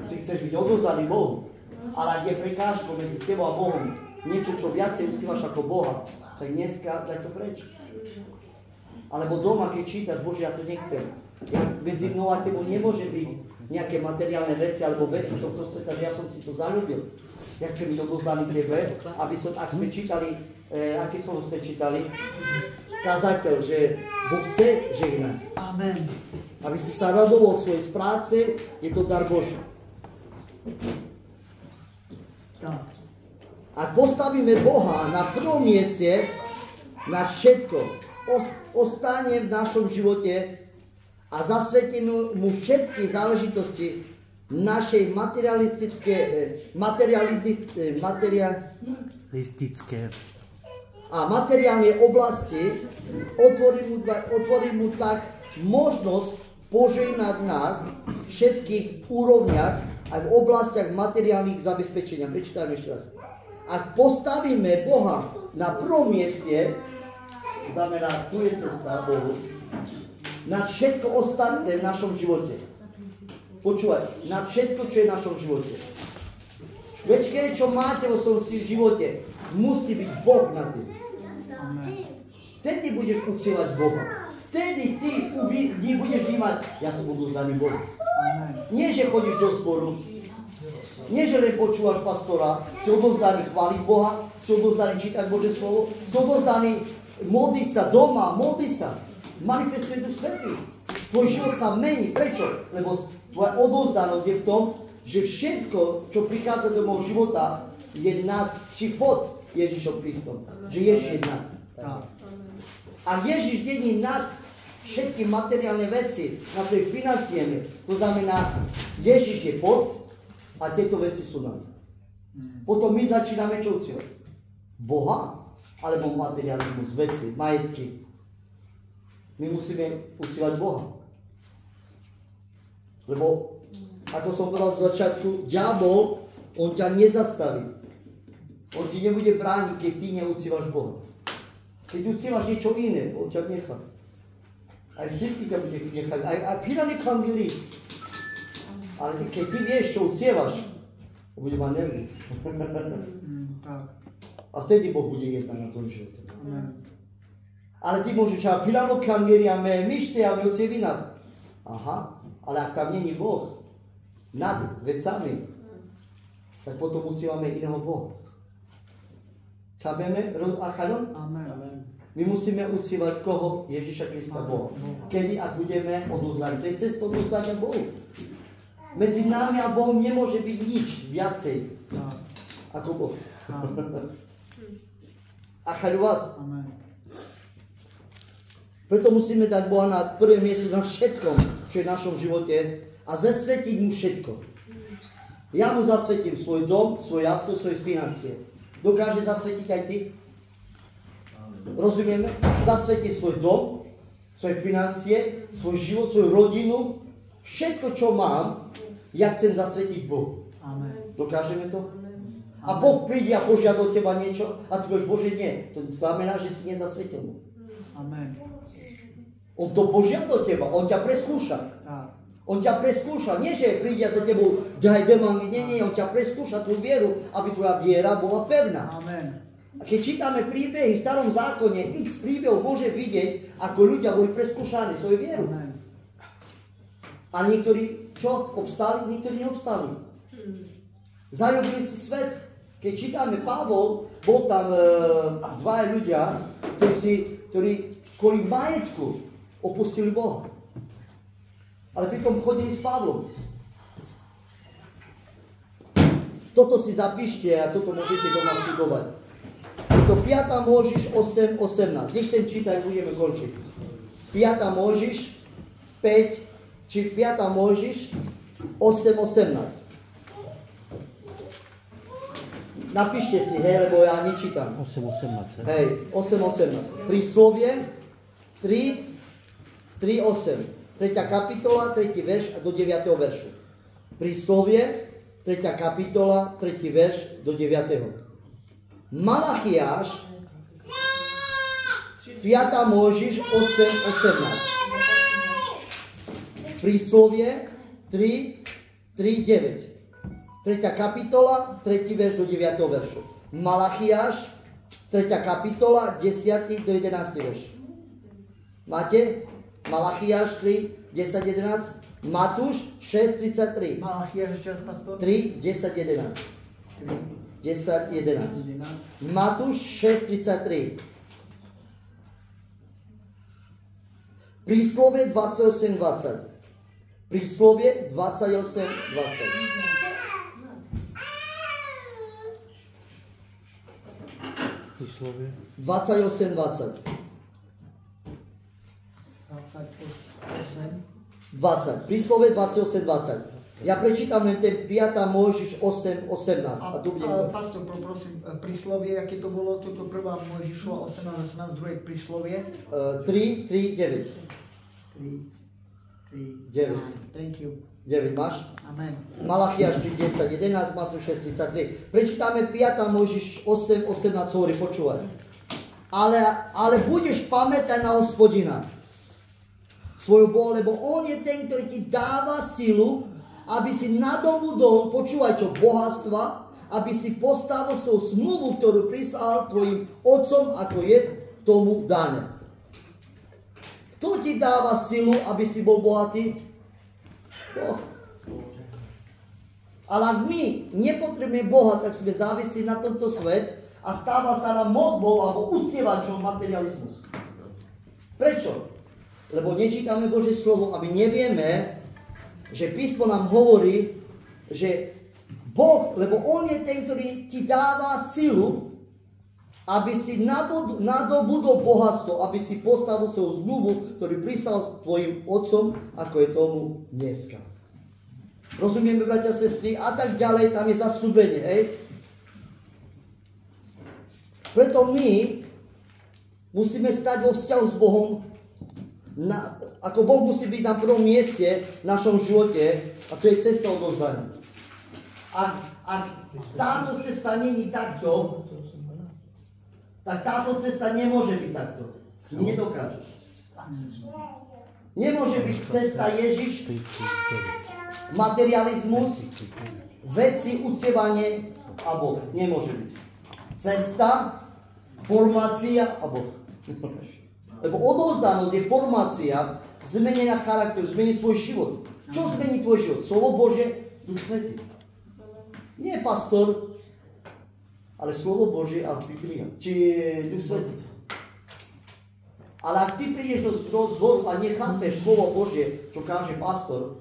Ty chceš byť odozdaný Bohu, ale ak je prekážka medzi tebou a Bohom, niečo, čo viacej uctievaš ako Boha, tak dneska daj to preč. Alebo doma, keď čítaš, Bože, ja to nechcem. Medzi mnou a tebou nemôže byť nejaké materiálne veci alebo veci tohto sveta, že ja som si to zaľúbil. Ja chcem byť odozdaný tebe, aby som, ak sme čítali, aký som ste čítali, kazateľ, že Boh chce žehnať. Amen. Aby si sa radoval svojej práce, je to dar Boží. Tak. Ak postavíme Boha na prvom mieste, na všetko ostane v našom živote a zasvetíme mu všetky záležitosti našej materiálnej oblasti, otvorí mu tak možnosť požehnať nás v všetkých úrovniach aj v oblastiach materiálnych zabezpečenia. Prečítajme ešte raz. Ak postavíme Boha na prvom mieste, znamená, tu je cesta Bohu, na všetko ostatné v našom živote. Počúvaj, na všetko, čo je v našom živote. Večkedy, čo máte vo svojom živote, musí byť Boh na tým. Vtedy budeš uctievať Boha. Vtedy ty budeš vnímať, ja som budú zdaný Bohu. Nie, že chodíš do zboru. Nie, že len počúvaš pastora, si odovzdaný chváliť Boha, si odovzdaný čítať Božie slovo, si odovzdaný modliť sa doma, modliť sa. Manifestuje Duch Svätý. Tvoj život sa mení. Prečo? Lebo tvoja odovzdanosť je v tom, že všetko, čo prichádza do môjho života, je nad, či pod Ježišom Kristom. Že Ježiš je nad. A Ježiš není nad všetky materiálne veci, nad tvoje financie. To znamená, Ježiš je pod a tieto veci sú nad. Potom my začíname čo uctievať? Boha alebo materializmus, veci, majetky. My musíme uctievať Boha. Lebo, ako som povedal z začiatku, diabol, on ťa nezastaví. On ti nebude brániť, keď ty neuctievaš Boha. Keď uctievaš niečo iné, on ťa nechá. Aj v cirkvi ťa bude nechať, aj píraný kangeli. Ale keď ty vieš, čo uctievaš, on bude mať nervy. A vtedy Boh bude jednať na tom živote. Ale ty môžeš, a píraný kangeli, a my myšte, a my uctievina. Aha, ale ak tam není Boh nad vecami, tak potom uctievame iného Boha. Chápeme? Amen. My musíme uctievať koho? Ježiša Krista Boha. Kedy, ak budeme odovzdaní. To je cesta odovzdania Bohu. Medzi nami a Bohom nemôže byť nič viacej ako Boh. Amen. vás. Preto musíme dať Boha na prvé miesto na všetkom, čo je v našom živote a zasvetiť mu všetko. Ja mu zasvetím svoj dom, svoj auto, svoje financie. Dokáže zasvetiť aj ty? Rozumieme? Zasvetiť svoj dom, svoje financie, svoj život, svoju rodinu. Všetko, čo mám, ja chcem zasvetiť Bohu. Dokážeme to? A Boh príde a požiada od teba niečo a ty povieš, Bože, nie. To znamená, že si nezasvetil mu. Amen. On to požiada od teba, on ťa preskúša. On ťa preskúša, nie že príde za tebou, daj demangy, nie, on ťa preskúša tú vieru, aby tvoja viera bola pevná. Amen. A keď čítame príbehy v starom zákone, x príbehov môže vidieť, ako ľudia boli preskúšaní svoju vieru. Amen. A niektorí, čo? Obstali? Niektorí neobstali. Zajobili si svet. Keď čítame Pavol, bol tam dvaja ľudia, ktorí kvôli majetku opustili Boha. Ale pritom chodili s Pavlom. Toto si zapíšte a toto môžete doma študovať. Je to 5. Mojžiš 8:18. Nechcem čítať, budeme končiť. 5. Mojžiš 5, či 5. Mojžiš 8:18. Napíšte si, hej, lebo ja nečítam. 8:18. Hej, 8:18. Príslovie 3:8. 3. kapitola, 3. verš do 9. veršu. Príslovie 3. kapitola, 3. verš do 9. Malachiáš 5. Mojžiš 8:18. Príslovie 3:9. 3. kapitola, 3. verš do 9. veršu. Malachiáš 3. kapitola, 10. do 11. verš. Máte? Malachiáš 3, 10, 11. Matúš 6, 33. Malachiáš ešte raz, pastor. 3, 10, 11. 10, 11. Matúš 6, 33. Príslovie 28, 20. Príslovie 28, 20. Príslovie 28, 20. 20. Príslovie 28, 20. Ja prečítam len ten 5. Mojžiš 8, 18. A tu budem... Pastor, poprosím, príslovie, aké to bolo, toto 1. Mojžišova 18, 18, druhé príslovie? 3, 9. 9. Thank you. 9 máš? Amen. Malachiáš 3, 10, 11, Matúš 6, 33. Prečítame 5. Mojžiš 8, 18, hovorí, počúvaj. Ale budeš pamätať na Hospodina, svojho Boha, lebo On je ten, ktorý ti dáva silu, aby si nadobudol, počúvaj čo, bohatstva, aby si postavil svoju zmluvu, ktorú prisahal tvojim otcom, ako je tomu dané. Kto ti dáva silu, aby si bol bohatý? Boh. Ale ak my nepotrebujeme Boha, tak sme závisí na tomto svet a stáva sa nám modlou alebo uctievačom materializmus. Prečo? Lebo nečítame Božie slovo a my nevieme, že písmo nám hovorí, že Boh, lebo On je ten, ktorý ti dáva silu, aby si nadobudol bohatstvo, aby si postavil svoju zmluvu, ktorý prísal s tvojim otcom, ako je tomu dneska. Rozumieme, bratia a sestry? A tak ďalej, tam je zasľúbenie, hej? Preto my musíme stať vo vzťahu s Bohom, ako Boh musí byť na prvom mieste v našom živote, a to je cesta odovzdania. Ak táto cesta není takto, tak táto cesta nemôže byť takto. Nedokážeš. Nemôže byť cesta Ježiš, materializmus, veci, uctievanie a Boh. Nemôže byť. Cesta, formácia a Boh. Lebo odovzdanosť je formácia zmenenia charakteru, zmení svoj život. Čo zmení tvoj život? Slovo Božie, Duch Svätý. Nie pastor, ale slovo Božie a Biblia, či Duch Svätý. Ale ak ty prídeš do zboru a nechápeš slovo Božie, čo káže pastor,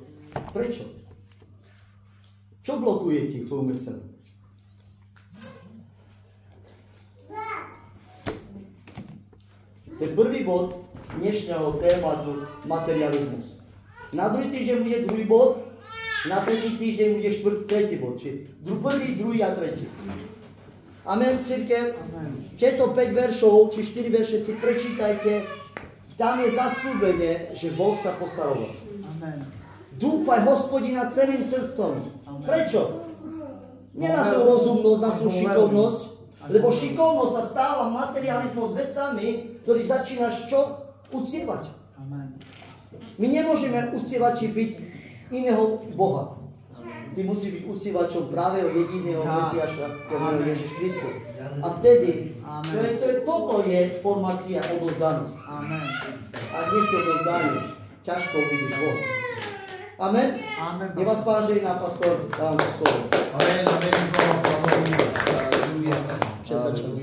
prečo? Čo blokuje ti tvoju myseľ? To je prvý bod dnešného tématu materializmus. Na druhý týždeň bude druhý bod, na tretí týždeň bude tretí bod. Čiže prvý, druhý a tretí. Amen, církev. Tieto 5 veršov, či 4 verše si prečítajte. Tam je zasľúbenie, že Boh sa postaral. Dúfaj Hospodina celým srdcom. Prečo? Nie na svoju rozumnosť, na svoju šikovnosť, lebo šikovnosť sa stáva materializmom s vecami, ktorý začínaš čo? Uctievať. My nemôžeme uctievači byť iného Boha. Ty musí byť uctievačom pravého jediného Mesiaša, ktorého je Ježiš Kristus. A vtedy, toto je formácia odovzdanosť. Ak nie si odovzdaneš, ťažko vidíš Boha. Amen? Nech vás Pán žehná, pastor, dám slovo. Amen, amen, slovo, Pánovi, Halleluja. Čas začal.